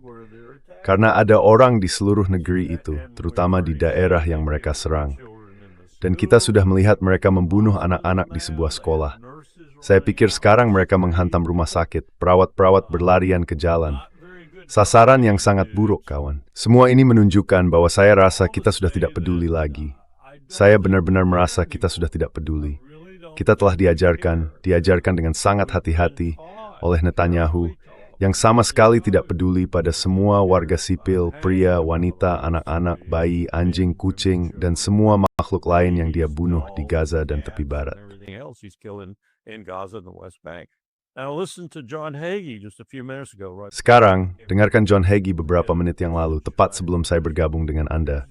Karena ada orang di seluruh negeri itu, terutama di daerah yang mereka serang. Dan kita sudah melihat mereka membunuh anak-anak di sebuah sekolah. Saya pikir sekarang mereka menghantam rumah sakit, perawat-perawat berlarian ke jalan. Sasaran yang sangat buruk, kawan. Semua ini menunjukkan bahwa saya rasa kita sudah tidak peduli lagi. Saya benar-benar merasa kita sudah tidak peduli. Kita telah diajarkan dengan sangat hati-hati oleh Netanyahu, yang sama sekali tidak peduli pada semua warga sipil, pria, wanita, anak-anak, bayi, anjing, kucing, dan semua makhluk lain yang dia bunuh di Gaza dan tepi barat. Sekarang, dengarkan John Hagee beberapa menit yang lalu, tepat sebelum saya bergabung dengan Anda,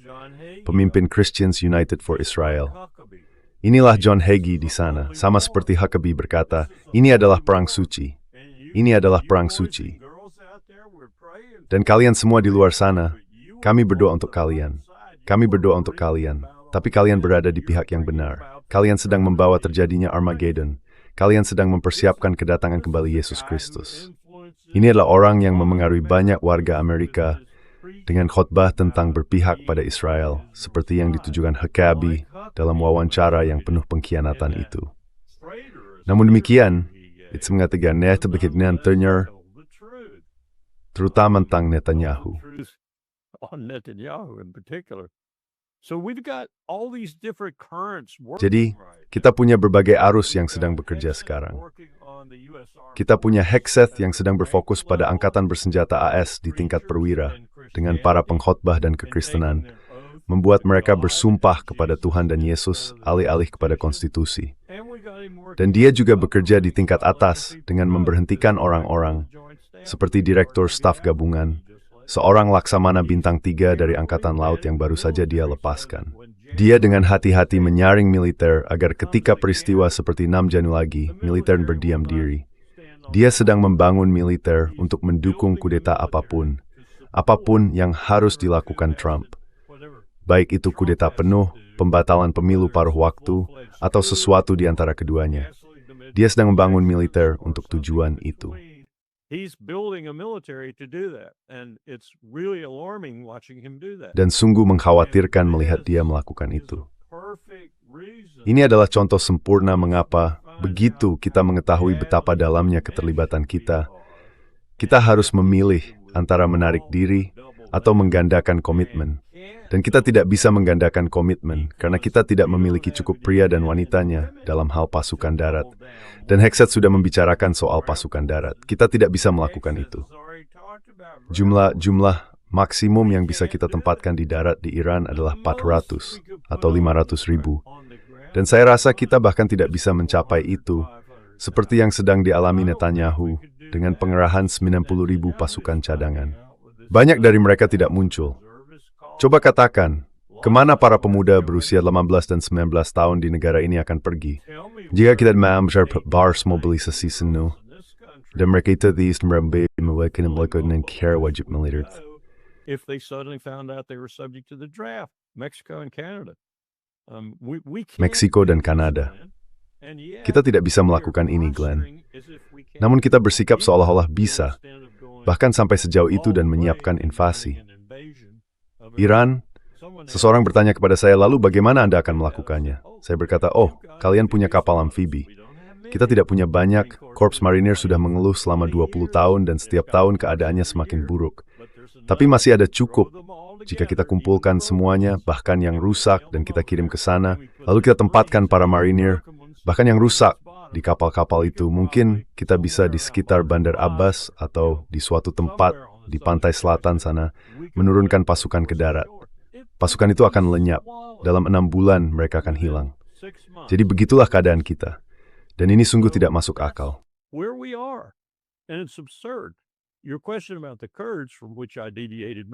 pemimpin Christians United for Israel. Inilah John Hagee di sana, sama seperti Huckabee berkata, ini adalah perang suci. Ini adalah perang suci. Dan kalian semua di luar sana, kami berdoa untuk kalian. Kami berdoa untuk kalian. Tapi kalian berada di pihak yang benar. Kalian sedang membawa terjadinya Armageddon. Kalian sedang mempersiapkan kedatangan kembali Yesus Kristus. Ini adalah orang yang memengaruhi banyak warga Amerika dengan khotbah tentang berpihak pada Israel, seperti yang ditujukan Huckabee dalam wawancara yang penuh pengkhianatan itu. Namun demikian, itu mengatakan Netanyahu terutama tentang Netanyahu. Jadi, kita punya berbagai arus yang sedang bekerja sekarang. Kita punya Hegseth yang sedang berfokus pada angkatan bersenjata AS di tingkat perwira dengan para pengkhotbah dan kekristenan, membuat mereka bersumpah kepada Tuhan dan Yesus alih-alih kepada konstitusi. Dan dia juga bekerja di tingkat atas dengan memberhentikan orang-orang, seperti Direktur Staf Gabungan, seorang Laksamana Bintang 3 dari Angkatan Laut yang baru saja dia lepaskan. Dia dengan hati-hati menyaring militer agar ketika peristiwa seperti 6 Januari lagi, militer berdiam diri. Dia sedang membangun militer untuk mendukung kudeta apapun yang harus dilakukan Trump. Baik itu kudeta penuh, pembatalan pemilu paruh waktu, atau sesuatu di antara keduanya. Dia sedang membangun militer untuk tujuan itu. Dan sungguh mengkhawatirkan melihat dia melakukan itu. Ini adalah contoh sempurna mengapa, begitu kita mengetahui betapa dalamnya keterlibatan kita harus memilih antara menarik diri atau menggandakan komitmen. Dan kita tidak bisa menggandakan komitmen karena kita tidak memiliki cukup pria dan wanitanya dalam hal pasukan darat. Dan Hexet sudah membicarakan soal pasukan darat. Kita tidak bisa melakukan itu. Jumlah maksimum yang bisa kita tempatkan di darat di Iran adalah 400 atau 500 ribu. Dan saya rasa kita bahkan tidak bisa mencapai itu, seperti yang sedang dialami Netanyahu dengan pengerahan 90 ribu pasukan cadangan. Banyak dari mereka tidak muncul. Coba katakan, kemana para pemuda berusia 18 dan 19 tahun di negara ini akan pergi? Jika kita membesar bars mobilisasi senu, dan mereka itu melakukan care wajib militer. If they suddenly found out they were subject to the draft, Mexico and Canada. Meksiko dan Kanada. Kita tidak bisa melakukan ini, Glenn. Namun kita bersikap seolah-olah bisa, bahkan sampai sejauh itu dan menyiapkan invasi. Iran, seseorang bertanya kepada saya, lalu bagaimana Anda akan melakukannya? Saya berkata, kalian punya kapal amfibi. Kita tidak punya banyak, Korps Marinir sudah mengeluh selama 20 tahun dan setiap tahun keadaannya semakin buruk. Tapi masih ada cukup. Jika kita kumpulkan semuanya, bahkan yang rusak, dan kita kirim ke sana, lalu kita tempatkan para marinir, bahkan yang rusak, di kapal-kapal itu, mungkin kita bisa di sekitar Bandar Abbas atau di suatu tempat di pantai selatan sana, menurunkan pasukan ke darat. Pasukan itu akan lenyap. Dalam 6 bulan mereka akan hilang. Jadi begitulah keadaan kita. Dan ini sungguh tidak masuk akal.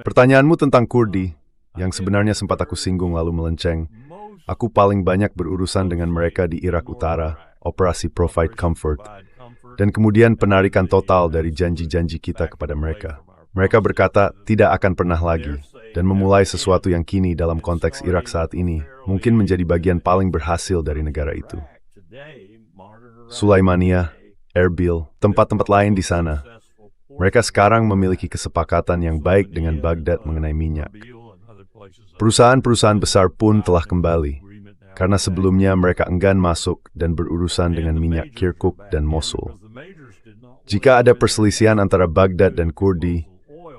Pertanyaanmu tentang Kurdi, yang sebenarnya sempat aku singgung lalu melenceng, aku paling banyak berurusan dengan mereka di Irak Utara, Operasi Provide Comfort, dan kemudian penarikan total dari janji-janji kita kepada mereka. Mereka berkata tidak akan pernah lagi, dan memulai sesuatu yang kini dalam konteks Irak saat ini, mungkin menjadi bagian paling berhasil dari negara itu. Sulaimaniyah, Erbil, tempat-tempat lain di sana. Mereka sekarang memiliki kesepakatan yang baik dengan Baghdad mengenai minyak. Perusahaan-perusahaan besar pun telah kembali, karena sebelumnya mereka enggan masuk dan berurusan dengan minyak Kirkuk dan Mosul. Jika ada perselisihan antara Baghdad dan Kurdi,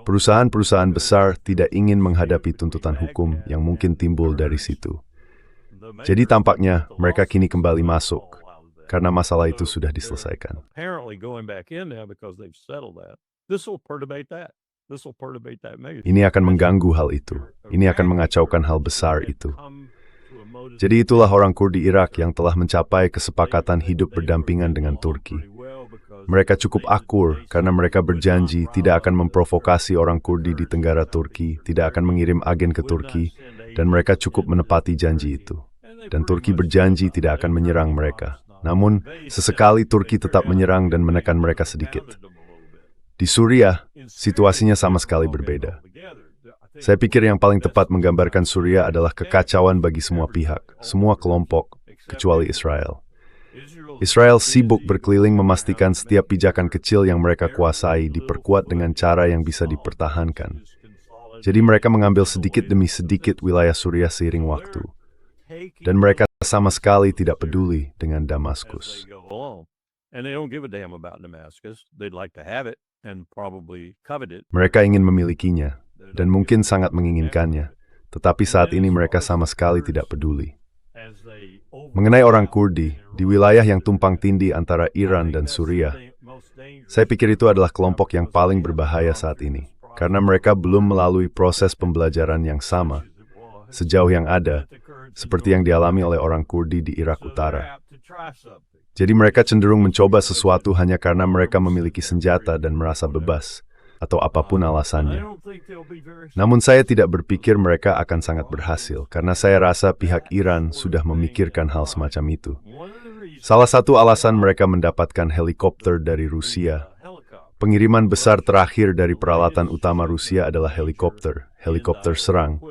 perusahaan-perusahaan besar tidak ingin menghadapi tuntutan hukum yang mungkin timbul dari situ. Jadi tampaknya mereka kini kembali masuk, karena masalah itu sudah diselesaikan. Ini akan mengganggu hal itu. Ini akan mengacaukan hal besar itu. Jadi itulah orang Kurdi Irak yang telah mencapai kesepakatan hidup berdampingan dengan Turki. Mereka cukup akur karena mereka berjanji tidak akan memprovokasi orang Kurdi di Tenggara Turki, tidak akan mengirim agen ke Turki, dan mereka cukup menepati janji itu. Dan Turki berjanji tidak akan menyerang mereka. Namun, sesekali Turki tetap menyerang dan menekan mereka sedikit. Di Suriah, situasinya sama sekali berbeda. Saya pikir yang paling tepat menggambarkan Suriah adalah kekacauan bagi semua pihak, semua kelompok, kecuali Israel. Israel sibuk berkeliling memastikan setiap pijakan kecil yang mereka kuasai diperkuat dengan cara yang bisa dipertahankan. Jadi mereka mengambil sedikit demi sedikit wilayah Suriah seiring waktu. Dan mereka sama sekali tidak peduli dengan Damaskus. Mereka ingin memilikinya, dan mungkin sangat menginginkannya. Tetapi saat ini mereka sama sekali tidak peduli. Mengenai orang Kurdi, di wilayah yang tumpang tindih antara Iran dan Suriah, saya pikir itu adalah kelompok yang paling berbahaya saat ini, karena mereka belum melalui proses pembelajaran yang sama, sejauh yang ada, seperti yang dialami oleh orang Kurdi di Irak Utara. Jadi mereka cenderung mencoba sesuatu hanya karena mereka memiliki senjata dan merasa bebas, atau apapun alasannya. Namun saya tidak berpikir mereka akan sangat berhasil, karena saya rasa pihak Iran sudah memikirkan hal semacam itu. Salah satu alasan mereka mendapatkan helikopter dari Rusia. Pengiriman besar terakhir dari peralatan utama Rusia adalah helikopter serang.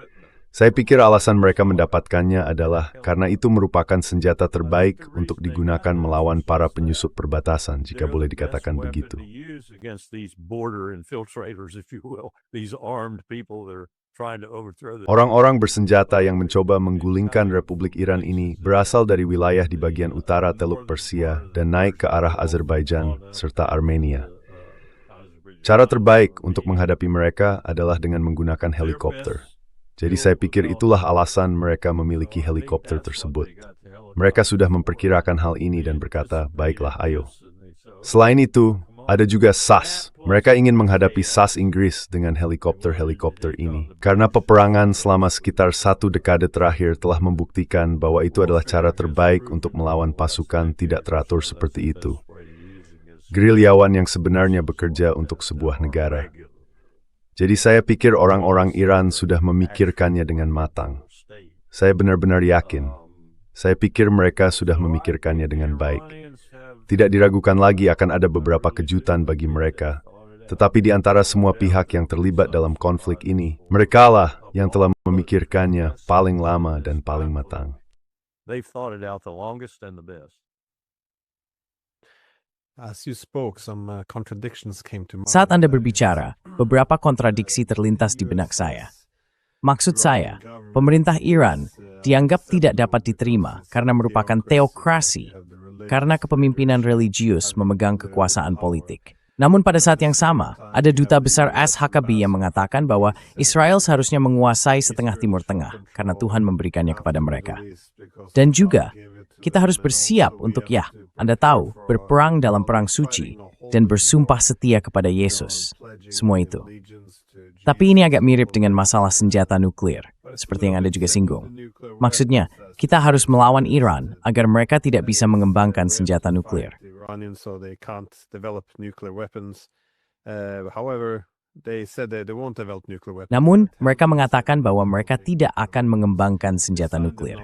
Saya pikir alasan mereka mendapatkannya adalah karena itu merupakan senjata terbaik untuk digunakan melawan para penyusup perbatasan, jika boleh dikatakan begitu. Orang-orang bersenjata yang mencoba menggulingkan Republik Iran ini berasal dari wilayah di bagian utara Teluk Persia dan naik ke arah Azerbaijan serta Armenia. Cara terbaik untuk menghadapi mereka adalah dengan menggunakan helikopter. Jadi saya pikir itulah alasan mereka memiliki helikopter tersebut. Mereka sudah memperkirakan hal ini dan berkata, baiklah ayo. Selain itu, ada juga SAS. Mereka ingin menghadapi SAS Inggris dengan helikopter-helikopter ini. Karena peperangan selama sekitar 1 dekade terakhir telah membuktikan bahwa itu adalah cara terbaik untuk melawan pasukan tidak teratur seperti itu. Gerilyawan yang sebenarnya bekerja untuk sebuah negara. Jadi saya pikir orang-orang Iran sudah memikirkannya dengan matang. Saya benar-benar yakin. Saya pikir mereka sudah memikirkannya dengan baik. Tidak diragukan lagi akan ada beberapa kejutan bagi mereka. Tetapi di antara semua pihak yang terlibat dalam konflik ini, merekalah yang telah memikirkannya paling lama dan paling matang. Saat Anda berbicara, beberapa kontradiksi terlintas di benak saya. Maksud saya, pemerintah Iran dianggap tidak dapat diterima karena merupakan teokrasi, karena kepemimpinan religius memegang kekuasaan politik. Namun pada saat yang sama, ada duta besar As-Hakabi yang mengatakan bahwa Israel seharusnya menguasai setengah Timur Tengah karena Tuhan memberikannya kepada mereka. Dan juga, kita harus bersiap untuk Anda tahu, berperang dalam perang suci dan bersumpah setia kepada Yesus. Semua itu. Tapi ini agak mirip dengan masalah senjata nuklir, seperti yang Anda juga singgung. Maksudnya, kita harus melawan Iran agar mereka tidak bisa mengembangkan senjata nuklir. Namun, mereka mengatakan bahwa mereka tidak akan mengembangkan senjata nuklir.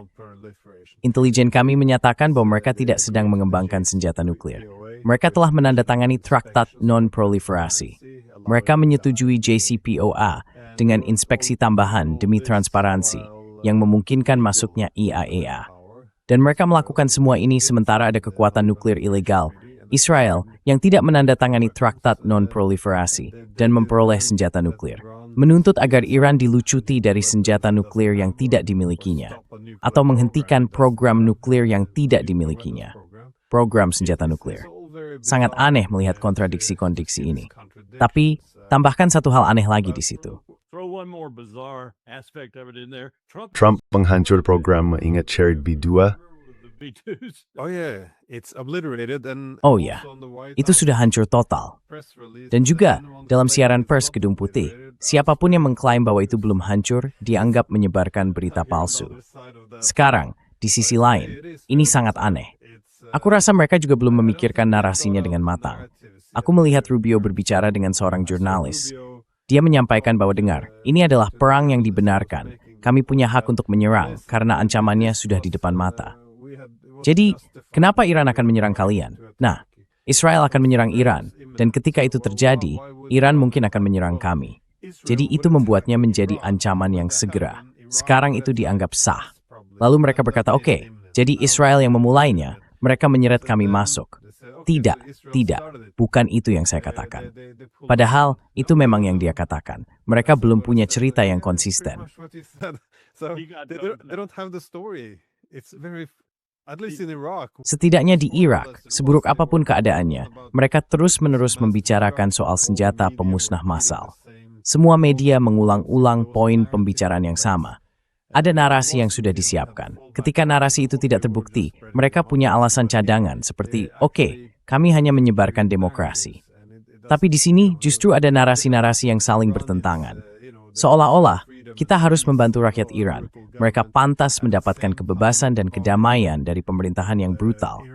Intelijen kami menyatakan bahwa mereka tidak sedang mengembangkan senjata nuklir. Mereka telah menandatangani Traktat Non-Proliferasi. Mereka menyetujui JCPOA dengan inspeksi tambahan demi transparansi yang memungkinkan masuknya IAEA. Dan mereka melakukan semua ini sementara ada kekuatan nuklir ilegal, Israel, yang tidak menandatangani Traktat Non-Proliferasi dan memperoleh senjata nuklir, menuntut agar Iran dilucuti dari senjata nuklir yang tidak dimilikinya, atau menghentikan program nuklir yang tidak dimilikinya. Program senjata nuklir. Sangat aneh melihat kontradiksi-kontradiksi ini. Tapi, tambahkan satu hal aneh lagi di situ. Trump menghancur program mengingat Sharid B2. Oh ya, itu sudah hancur total. Dan juga, dalam siaran pers Gedung Putih, siapapun yang mengklaim bahwa itu belum hancur, dianggap menyebarkan berita palsu. Sekarang, di sisi lain, ini sangat aneh. Aku rasa mereka juga belum memikirkan narasinya dengan matang. Aku melihat Rubio berbicara dengan seorang jurnalis. Dia menyampaikan bahwa dengar, ini adalah perang yang dibenarkan. Kami punya hak untuk menyerang karena ancamannya sudah di depan mata. Jadi, kenapa Iran akan menyerang kalian? Nah, Israel akan menyerang Iran, dan ketika itu terjadi, Iran mungkin akan menyerang kami. Jadi itu membuatnya menjadi ancaman yang segera. Sekarang itu dianggap sah. Lalu mereka berkata, oke, jadi Israel yang memulainya, mereka menyeret kami masuk. Tidak, bukan itu yang saya katakan. Padahal, itu memang yang dia katakan. Mereka belum punya cerita yang konsisten. Setidaknya di Irak, seburuk apapun keadaannya, mereka terus-menerus membicarakan soal senjata pemusnah massal. Semua media mengulang-ulang poin pembicaraan yang sama. Ada narasi yang sudah disiapkan. Ketika narasi itu tidak terbukti, mereka punya alasan cadangan seperti, oke, kami hanya menyebarkan demokrasi. Tapi di sini justru ada narasi-narasi yang saling bertentangan. Seolah-olah, kita harus membantu rakyat Iran. Mereka pantas mendapatkan kebebasan dan kedamaian dari pemerintahan yang brutal.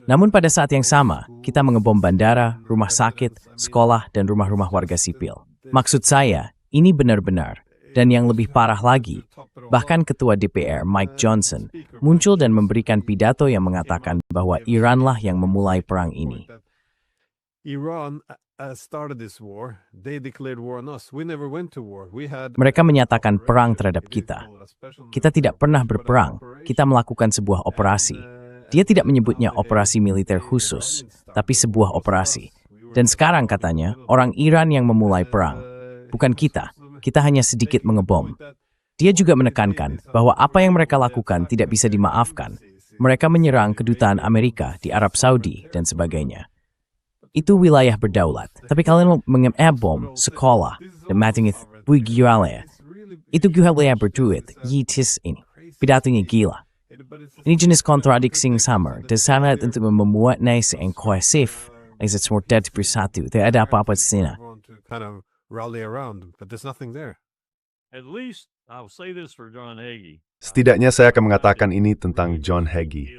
Namun pada saat yang sama, kita mengebom bandara, rumah sakit, sekolah, dan rumah-rumah warga sipil. Maksud saya, ini benar-benar. Dan yang lebih parah lagi, bahkan Ketua DPR Mike Johnson muncul dan memberikan pidato yang mengatakan bahwa Iranlah yang memulai perang ini. Iran started this war. They declared war on us. We never went to war. Mereka menyatakan perang terhadap kita. Kita tidak pernah berperang. Kita melakukan sebuah operasi. Dia tidak menyebutnya operasi militer khusus, tapi sebuah operasi. Dan sekarang katanya, orang Iran yang memulai perang. Bukan kita. Kita hanya sedikit mengebom. Dia juga menekankan bahwa apa yang mereka lakukan tidak bisa dimaafkan. Mereka menyerang kedutaan Amerika di Arab Saudi dan sebagainya. Itu wilayah berdaulat. Tapi kalian mengebom sekolah dan matingit wilayah. Itu wilayah berduit. Yitis ini. Pidatonya gila. Ini jenis kontradiksi yang sama. Dan sangat untuk membuatnya yang kohesif. Exit semua dari bersatu. Tidak ada apa-apa di sini. Rally around, but there's nothing there. At least I'll say this for John Hagee. Setidaknya saya akan mengatakan ini tentang John Hagee.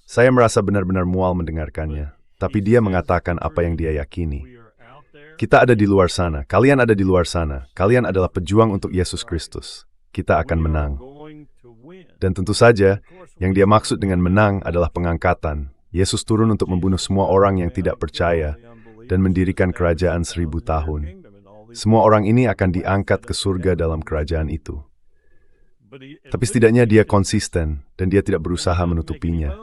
Saya merasa benar-benar mual mendengarkannya, tapi dia mengatakan apa yang dia yakini. Kita ada di luar sana, kalian ada di luar sana, kalian adalah pejuang untuk Yesus Kristus. Kita akan menang. Dan tentu saja, yang dia maksud dengan menang adalah pengangkatan. Yesus turun untuk membunuh semua orang yang tidak percaya dan mendirikan kerajaan 1000 tahun. Semua orang ini akan diangkat ke surga dalam kerajaan itu. Tapi setidaknya dia konsisten dan dia tidak berusaha menutupinya.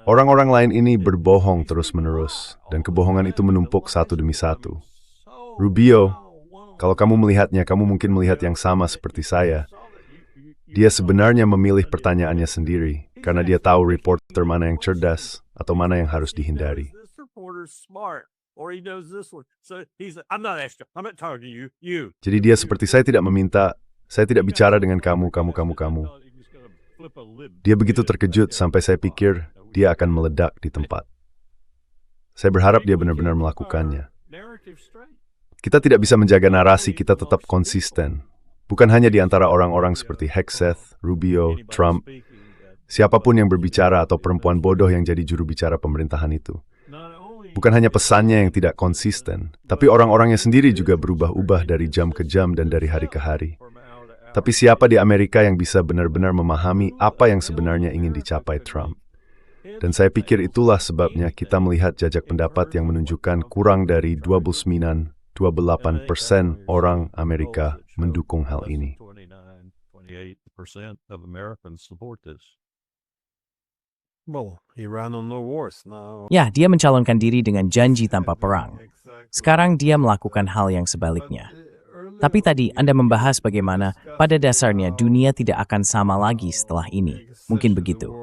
Orang-orang lain ini berbohong terus-menerus dan kebohongan itu menumpuk satu demi satu. Rubio, kalau kamu melihatnya, kamu mungkin melihat yang sama seperti saya. Dia sebenarnya memilih pertanyaannya sendiri karena dia tahu reporter mana yang cerdas atau mana yang harus dihindari. Or he knows this one. So he's like, I'm not asking. I'm not talking to you. Jadi dia seperti saya tidak meminta, saya tidak bicara dengan kamu. Dia begitu terkejut sampai saya pikir dia akan meledak di tempat. Saya berharap dia benar-benar melakukannya. Kita tidak bisa menjaga narasi, kita tetap konsisten. Bukan hanya di antara orang-orang seperti Hegseth, Rubio, Trump, siapapun yang berbicara atau perempuan bodoh yang jadi juru bicara pemerintahan itu. Bukan hanya pesannya yang tidak konsisten, tapi orang-orangnya sendiri juga berubah-ubah dari jam ke jam dan dari hari ke hari. Tapi siapa di Amerika yang bisa benar-benar memahami apa yang sebenarnya ingin dicapai Trump? Dan saya pikir itulah sebabnya kita melihat jajak pendapat yang menunjukkan kurang dari 28% orang Amerika mendukung hal ini. Ya, dia mencalonkan diri dengan janji tanpa perang. Sekarang dia melakukan hal yang sebaliknya. Tapi tadi Anda membahas bagaimana pada dasarnya dunia tidak akan sama lagi setelah ini. Mungkin begitu.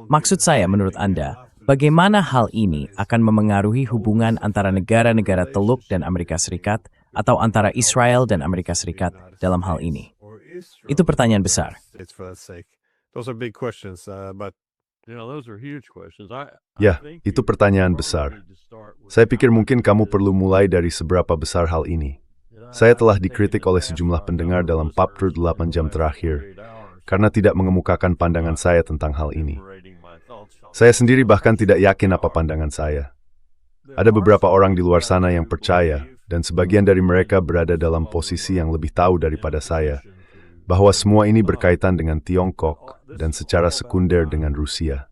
Maksud saya menurut Anda, bagaimana hal ini akan memengaruhi hubungan antara negara-negara Teluk dan Amerika Serikat atau antara Israel dan Amerika Serikat dalam hal ini? Itu pertanyaan besar. Ya, itu pertanyaan besar. Saya pikir mungkin kamu perlu mulai dari seberapa besar hal ini. Saya telah dikritik oleh sejumlah pendengar dalam Pop Truth 8 jam terakhir karena tidak mengemukakan pandangan saya tentang hal ini. Saya sendiri bahkan tidak yakin apa pandangan saya. Ada beberapa orang di luar sana yang percaya, dan sebagian dari mereka berada dalam posisi yang lebih tahu daripada saya, bahwa semua ini berkaitan dengan Tiongkok dan secara sekunder dengan Rusia.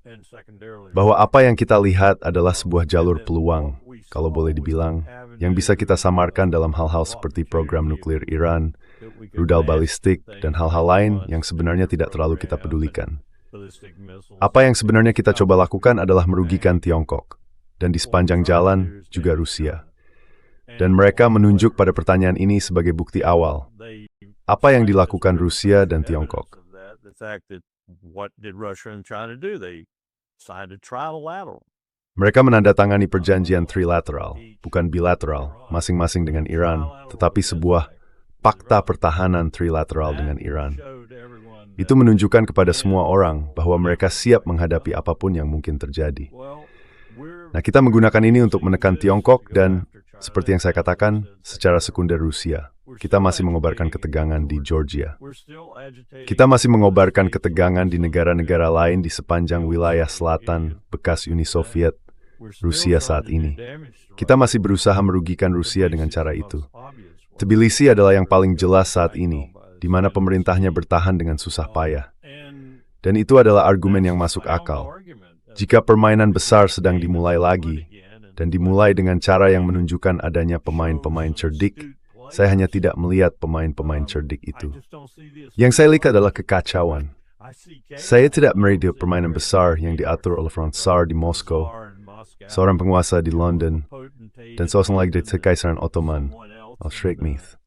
Bahwa apa yang kita lihat adalah sebuah jalur peluang, kalau boleh dibilang, yang bisa kita samarkan dalam hal-hal seperti program nuklir Iran, rudal balistik, dan hal-hal lain yang sebenarnya tidak terlalu kita pedulikan. Apa yang sebenarnya kita coba lakukan adalah merugikan Tiongkok, dan di sepanjang jalan juga Rusia. Dan mereka menunjuk pada pertanyaan ini sebagai bukti awal. Apa yang dilakukan Rusia dan Tiongkok? Mereka menandatangani perjanjian trilateral, bukan bilateral, masing-masing dengan Iran, tetapi sebuah fakta pertahanan trilateral dengan Iran. Itu menunjukkan kepada semua orang bahwa mereka siap menghadapi apapun yang mungkin terjadi. Nah, kita menggunakan ini untuk menekan Tiongkok dan, seperti yang saya katakan, secara sekunder Rusia. Kita masih mengobarkan ketegangan di Georgia. Kita masih mengobarkan ketegangan di negara-negara lain di sepanjang wilayah selatan bekas Uni Soviet, Rusia saat ini. Kita masih berusaha merugikan Rusia dengan cara itu. Tbilisi adalah yang paling jelas saat ini, di mana pemerintahnya bertahan dengan susah payah. Dan itu adalah argumen yang masuk akal. Jika permainan besar sedang dimulai lagi, dan dimulai dengan cara yang menunjukkan adanya pemain-pemain cerdik, saya hanya tidak melihat pemain-pemain cerdik itu. Yang saya lihat adalah kekacauan. Saya tidak melihat permainan besar yang diatur oleh Franz Tsar di Moskow, seorang penguasa di London, dan seorang lagi dari Kekaisaran Ottoman, Al-Shreikmith.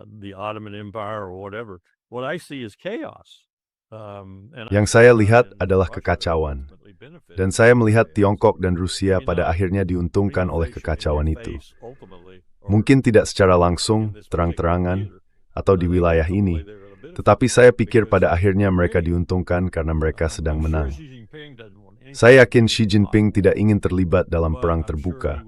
The Ottoman Empire or whatever. What I see is chaos. Yang saya lihat adalah kekacauan. Dan saya melihat Tiongkok dan Rusia pada akhirnya diuntungkan oleh kekacauan itu. Mungkin tidak secara langsung, terang-terangan, atau di wilayah ini, tetapi saya pikir pada akhirnya mereka diuntungkan karena mereka sedang menang. Saya yakin Xi Jinping tidak ingin terlibat dalam perang terbuka,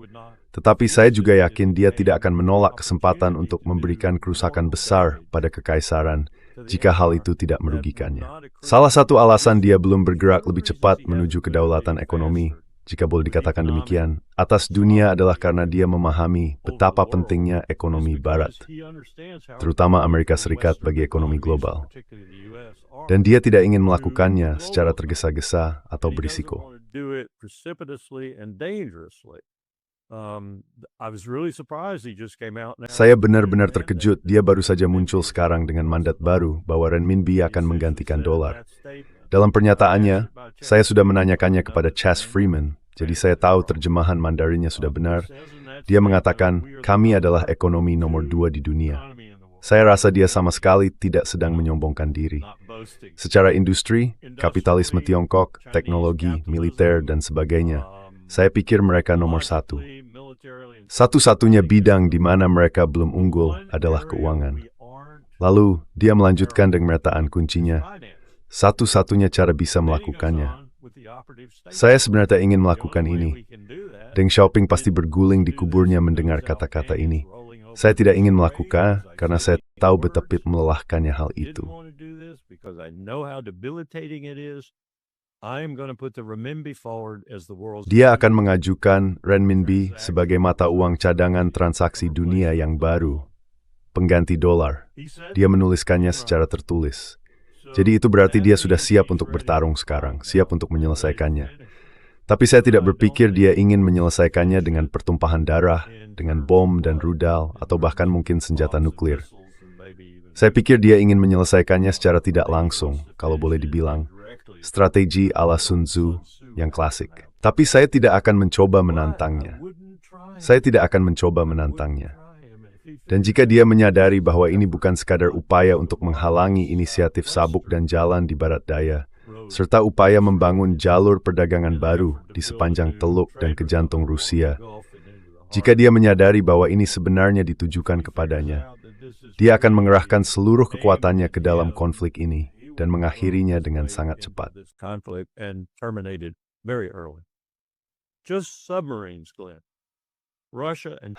tetapi saya juga yakin dia tidak akan menolak kesempatan untuk memberikan kerusakan besar pada kekaisaran jika hal itu tidak merugikannya. Salah satu alasan dia belum bergerak lebih cepat menuju kedaulatan ekonomi, jika boleh dikatakan demikian, atas dunia adalah karena dia memahami betapa pentingnya ekonomi Barat, terutama Amerika Serikat bagi ekonomi global. Dan dia tidak ingin melakukannya secara tergesa-gesa atau berisiko. Saya benar-benar terkejut dia baru saja muncul sekarang dengan mandat baru bahwa renminbi akan menggantikan dolar. Dalam pernyataannya, saya sudah menanyakannya kepada Chas Freeman, jadi saya tahu terjemahan Mandarinnya sudah benar. Dia mengatakan, kami adalah ekonomi nomor 2 di dunia. Saya rasa dia sama sekali tidak sedang menyombongkan diri. Secara industri, kapitalisme Tiongkok, teknologi, militer, dan sebagainya, saya pikir mereka nomor 1. Satu-satunya bidang di mana mereka belum unggul adalah keuangan. Lalu, dia melanjutkan dengan pernyataan kuncinya, satu-satunya cara bisa melakukannya. Saya sebenarnya ingin melakukan ini. Deng Xiaoping pasti berguling di kuburnya mendengar kata-kata ini. Saya tidak ingin melakukan karena saya tahu betapa melelahkannya hal itu. Dia akan mengajukan renminbi sebagai mata uang cadangan transaksi dunia yang baru, pengganti dolar. Dia menuliskannya secara tertulis. Jadi itu berarti dia sudah siap untuk bertarung sekarang, siap untuk menyelesaikannya. Tapi saya tidak berpikir dia ingin menyelesaikannya dengan pertumpahan darah, dengan bom dan rudal, atau bahkan mungkin senjata nuklir. Saya pikir dia ingin menyelesaikannya secara tidak langsung, kalau boleh dibilang, strategi ala Sun Tzu yang klasik. Tapi saya tidak akan mencoba menantangnya. Saya tidak akan mencoba menantangnya. Dan jika dia menyadari bahwa ini bukan sekadar upaya untuk menghalangi inisiatif sabuk dan jalan di barat daya, serta upaya membangun jalur perdagangan baru di sepanjang Teluk dan ke jantung Rusia, jika dia menyadari bahwa ini sebenarnya ditujukan kepadanya, dia akan mengerahkan seluruh kekuatannya ke dalam konflik ini dan mengakhirinya dengan sangat cepat.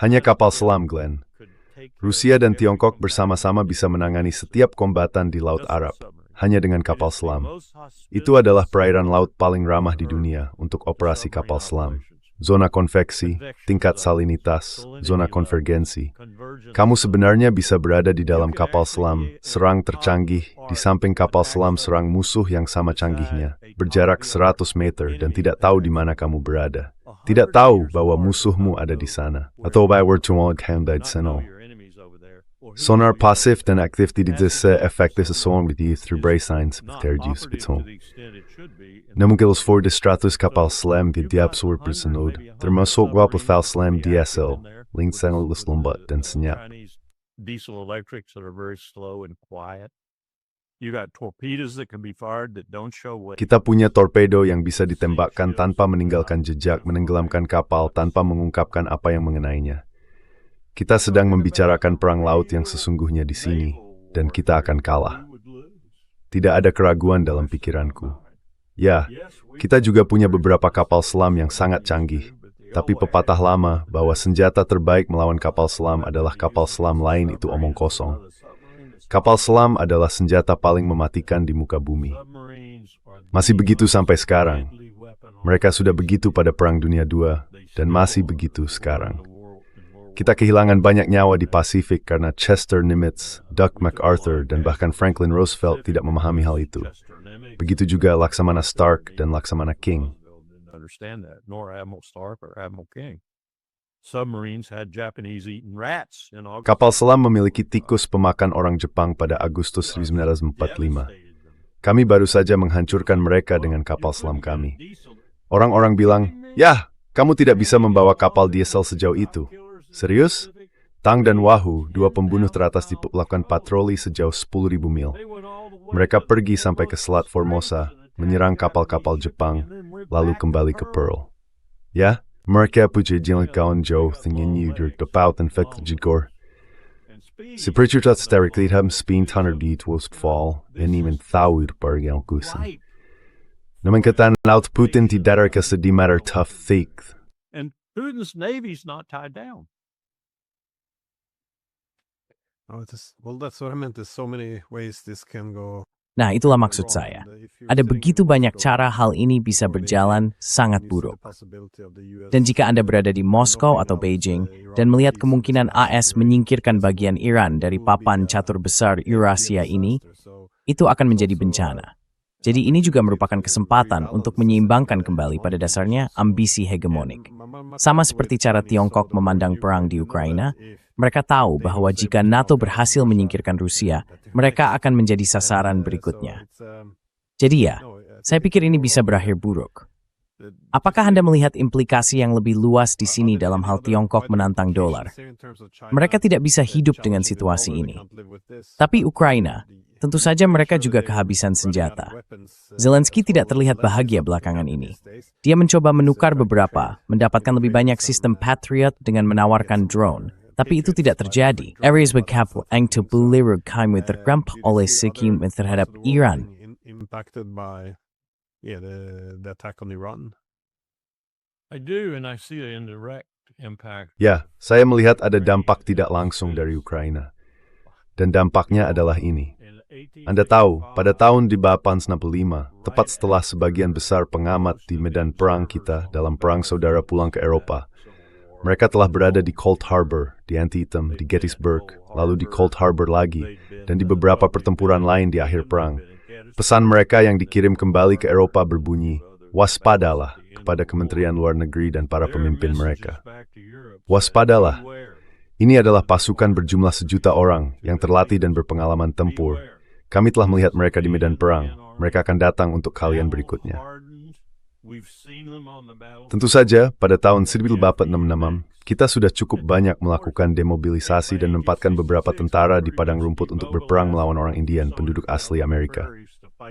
Hanya kapal selam, Glenn. Rusia dan Tiongkok bersama-sama bisa menangani setiap kombatan di Laut Arab, hanya dengan kapal selam. Itu adalah perairan laut paling ramah di dunia untuk operasi kapal selam. Zona konveksi, tingkat salinitas, zona konvergensi. Kamu sebenarnya bisa berada di dalam kapal selam, serang tercanggih, di samping kapal selam serang musuh yang sama canggihnya, berjarak 100 meter dan tidak tahu di mana kamu berada. Tidak tahu bahwa musuhmu ada di sana. Atau by word to all handled seno. Sonar pasif dan aktif tidak efektif sesuai with through brace signs terjus betul. Namun kalau for the stratus kapal selam di diabsur bersenod, termasuk kapal selam DSL, link sangat lembat dan senyap. Diesel electrics that are very slow and quiet. You got torpedoes that can be fired that don't show what. Kita punya torpedo yang bisa ditembakkan tanpa meninggalkan jejak, menenggelamkan kapal tanpa mengungkapkan apa yang mengenainya. Kita sedang membicarakan perang laut yang sesungguhnya di sini, dan kita akan kalah. Tidak ada keraguan dalam pikiranku. Ya, kita juga punya beberapa kapal selam yang sangat canggih, tapi pepatah lama bahwa senjata terbaik melawan kapal selam adalah kapal selam lain itu omong kosong. Kapal selam adalah senjata paling mematikan di muka bumi. Masih begitu sampai sekarang. Mereka sudah begitu pada Perang Dunia II, dan masih begitu sekarang. Kita kehilangan banyak nyawa di Pasifik karena Chester Nimitz, Doug MacArthur, dan bahkan Franklin Roosevelt tidak memahami hal itu. Begitu juga Laksamana Stark dan Laksamana King. Kapal selam memiliki tikus pemakan orang Jepang pada Agustus 1945. Kami baru saja menghancurkan mereka dengan kapal selam kami. Orang-orang bilang, "Yah, kamu tidak bisa membawa kapal diesel sejauh itu." Serius? Tang dan Wahoo, dua pembunuh teratas melakukan patroli sejauh 10.000 mil. Mereka pergi sampai ke Selat Formosa, menyerang kapal-kapal Jepang, lalu kembali ke Pearl. Ya, mereka punya kawan jauh tinggi depaut dan jigor. Seperti tertarik lihat spin tanah di Twist Fall, ini mentawir pergi ang kusan. Namun kata laut Putin tidak kesedih matter tough thick. And Putin's navy's not tied down. Well, that's what I meant. There's so many ways this can go. Nah, itulah maksud saya. Ada begitu banyak cara hal ini bisa berjalan sangat buruk. Dan jika Anda berada di Moskow atau Beijing dan melihat kemungkinan AS menyingkirkan bagian Iran dari papan catur besar Eurasia ini, itu akan menjadi bencana. Jadi ini juga merupakan kesempatan untuk menyeimbangkan kembali pada dasarnya ambisi hegemonik. Sama seperti cara Tiongkok memandang perang di Ukraina, mereka tahu bahwa jika NATO berhasil menyingkirkan Rusia, mereka akan menjadi sasaran berikutnya. Jadi ya, saya pikir ini bisa berakhir buruk. Apakah Anda melihat implikasi yang lebih luas di sini dalam hal Tiongkok menantang dolar? Mereka tidak bisa hidup dengan situasi ini. Tapi Ukraina, tentu saja mereka juga kehabisan senjata. Zelensky tidak terlihat bahagia belakangan ini. Dia mencoba menukar beberapa, mendapatkan lebih banyak sistem Patriot dengan menawarkan drone. Tapi itu tidak terjadi. Areas berkapal ang terpeliru kami terkramp oleh Sikkim terhadap Iran. Impacted by the attack on Iran. I do, and I see the indirect impact. Ya, saya melihat ada dampak tidak langsung dari Ukraina. Dan dampaknya adalah ini. Anda tahu, pada tahun 1865, tepat setelah sebagian besar pengamat di medan perang kita dalam perang saudara pulang ke Eropa, mereka telah berada di Cold Harbor, di Antietam, di Gettysburg, lalu di Cold Harbor lagi, dan di beberapa pertempuran lain di akhir perang. Pesan mereka yang dikirim kembali ke Eropa berbunyi, waspadalah kepada Kementerian Luar Negeri dan para pemimpin mereka. Waspadalah. Ini adalah pasukan berjumlah 1.000.000 orang yang terlatih dan berpengalaman tempur. Kami telah melihat mereka di medan perang. Mereka akan datang untuk kalian berikutnya. Tentu saja, pada tahun 1866, kita sudah cukup banyak melakukan demobilisasi dan menempatkan beberapa tentara di padang rumput untuk berperang melawan orang Indian, penduduk asli Amerika.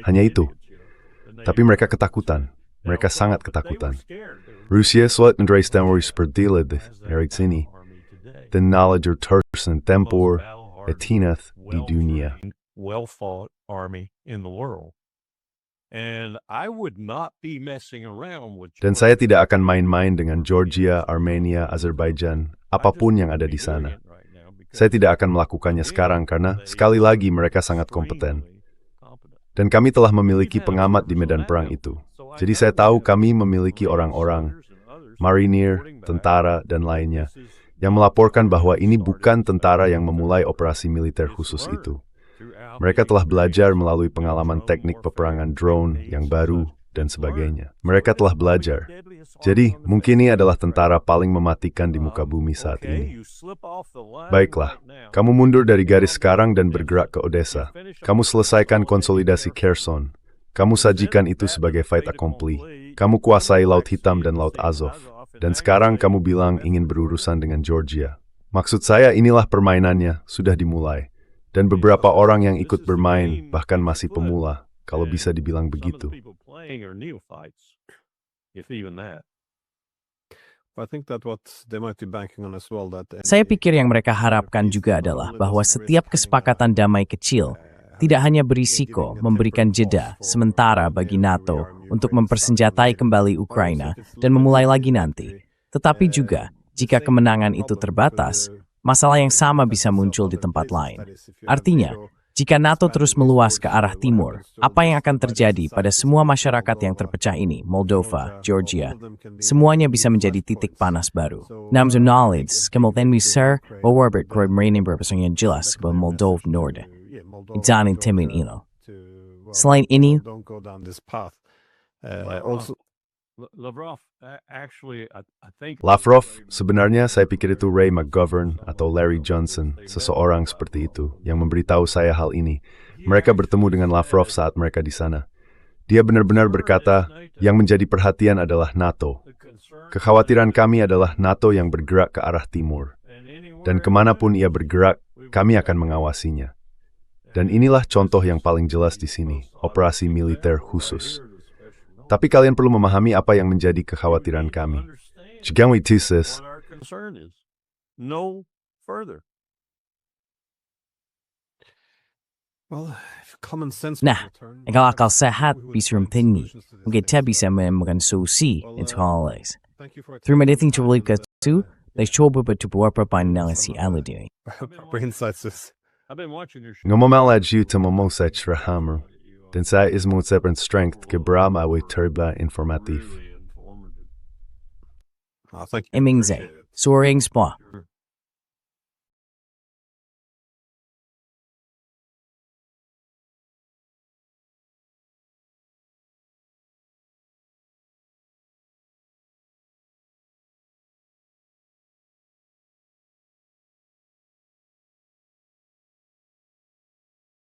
Hanya itu. Tapi mereka ketakutan. Mereka sangat ketakutan. Rusia sulit meneruskan seperti dari sini. Dan knowledge terus dan tempur, etinath di dunia. Well-fought army in the world. And I would not be messing around with. Dan saya tidak akan main-main dengan Georgia, Armenia, Azerbaijan, apapun yang ada di sana. Saya tidak akan melakukannya sekarang karena, sekali lagi, mereka sangat kompeten. Dan kami telah memiliki pengamat di medan perang itu. Jadi saya tahu kami memiliki orang-orang, marinir, tentara, dan lainnya, yang melaporkan bahwa ini bukan tentara yang memulai operasi militer khusus itu. Mereka telah belajar melalui pengalaman teknik peperangan drone yang baru dan sebagainya. Mereka telah belajar. Jadi, mungkin ini adalah tentara paling mematikan di muka bumi saat ini. Baiklah, kamu mundur dari garis sekarang dan bergerak ke Odessa. Kamu selesaikan konsolidasi Kherson. Kamu sajikan itu sebagai fait accompli. Kamu kuasai Laut Hitam dan Laut Azov. Dan sekarang kamu bilang ingin berurusan dengan Georgia. Maksud saya inilah permainannya, sudah dimulai. Dan beberapa orang yang ikut bermain, bahkan masih pemula, kalau bisa dibilang begitu. Saya pikir yang mereka harapkan juga adalah bahwa setiap kesepakatan damai kecil tidak hanya berisiko memberikan jeda sementara bagi NATO untuk mempersenjatai kembali Ukraina dan memulai lagi nanti, tetapi juga jika kemenangan itu terbatas, masalah yang sama bisa muncul di tempat lain. Artinya, Jika NATO terus meluas ke arah timur, apa yang akan terjadi pada semua masyarakat yang terpecah ini, Moldova, Georgia? Semuanya bisa menjadi titik panas baru. Namens knowledge, kemudian Sir, Robert Croy Marine berpesan yang jelas bahwa Moldova Nord. Ijanin Timin Ino. Selain ini, don't go down this path. Lavrov, actually, I think Lavrov, sebenarnya saya pikir itu Ray McGovern atau Larry Johnson, seseorang seperti itu, yang memberitahu saya hal ini. Mereka bertemu dengan Lavrov saat mereka di sana. Dia benar-benar berkata, yang menjadi perhatian adalah NATO. Kekhawatiran kami adalah NATO yang bergerak ke arah timur. Dan kemanapun ia bergerak, kami akan mengawasinya. Dan inilah contoh yang paling jelas di sini, operasi militer khusus. Tapi kalian perlu memahami apa yang menjadi kekhawatiran kami. Jika what our concern is. No further. Well, if common sense nah, kalau akal sehat bisa tinggi, mungkin kita bisa menemukan solusi untuk hal ini. Terima kasih telah bergabung dan coba beberapa pandangan si Aladin. insights is I've been watching your show. Ngomong-ngomong sa mga sa Trahamer, dan saya ismo sa strength ke Brahma away terba informatif. thank you. Emingze, soaring spa.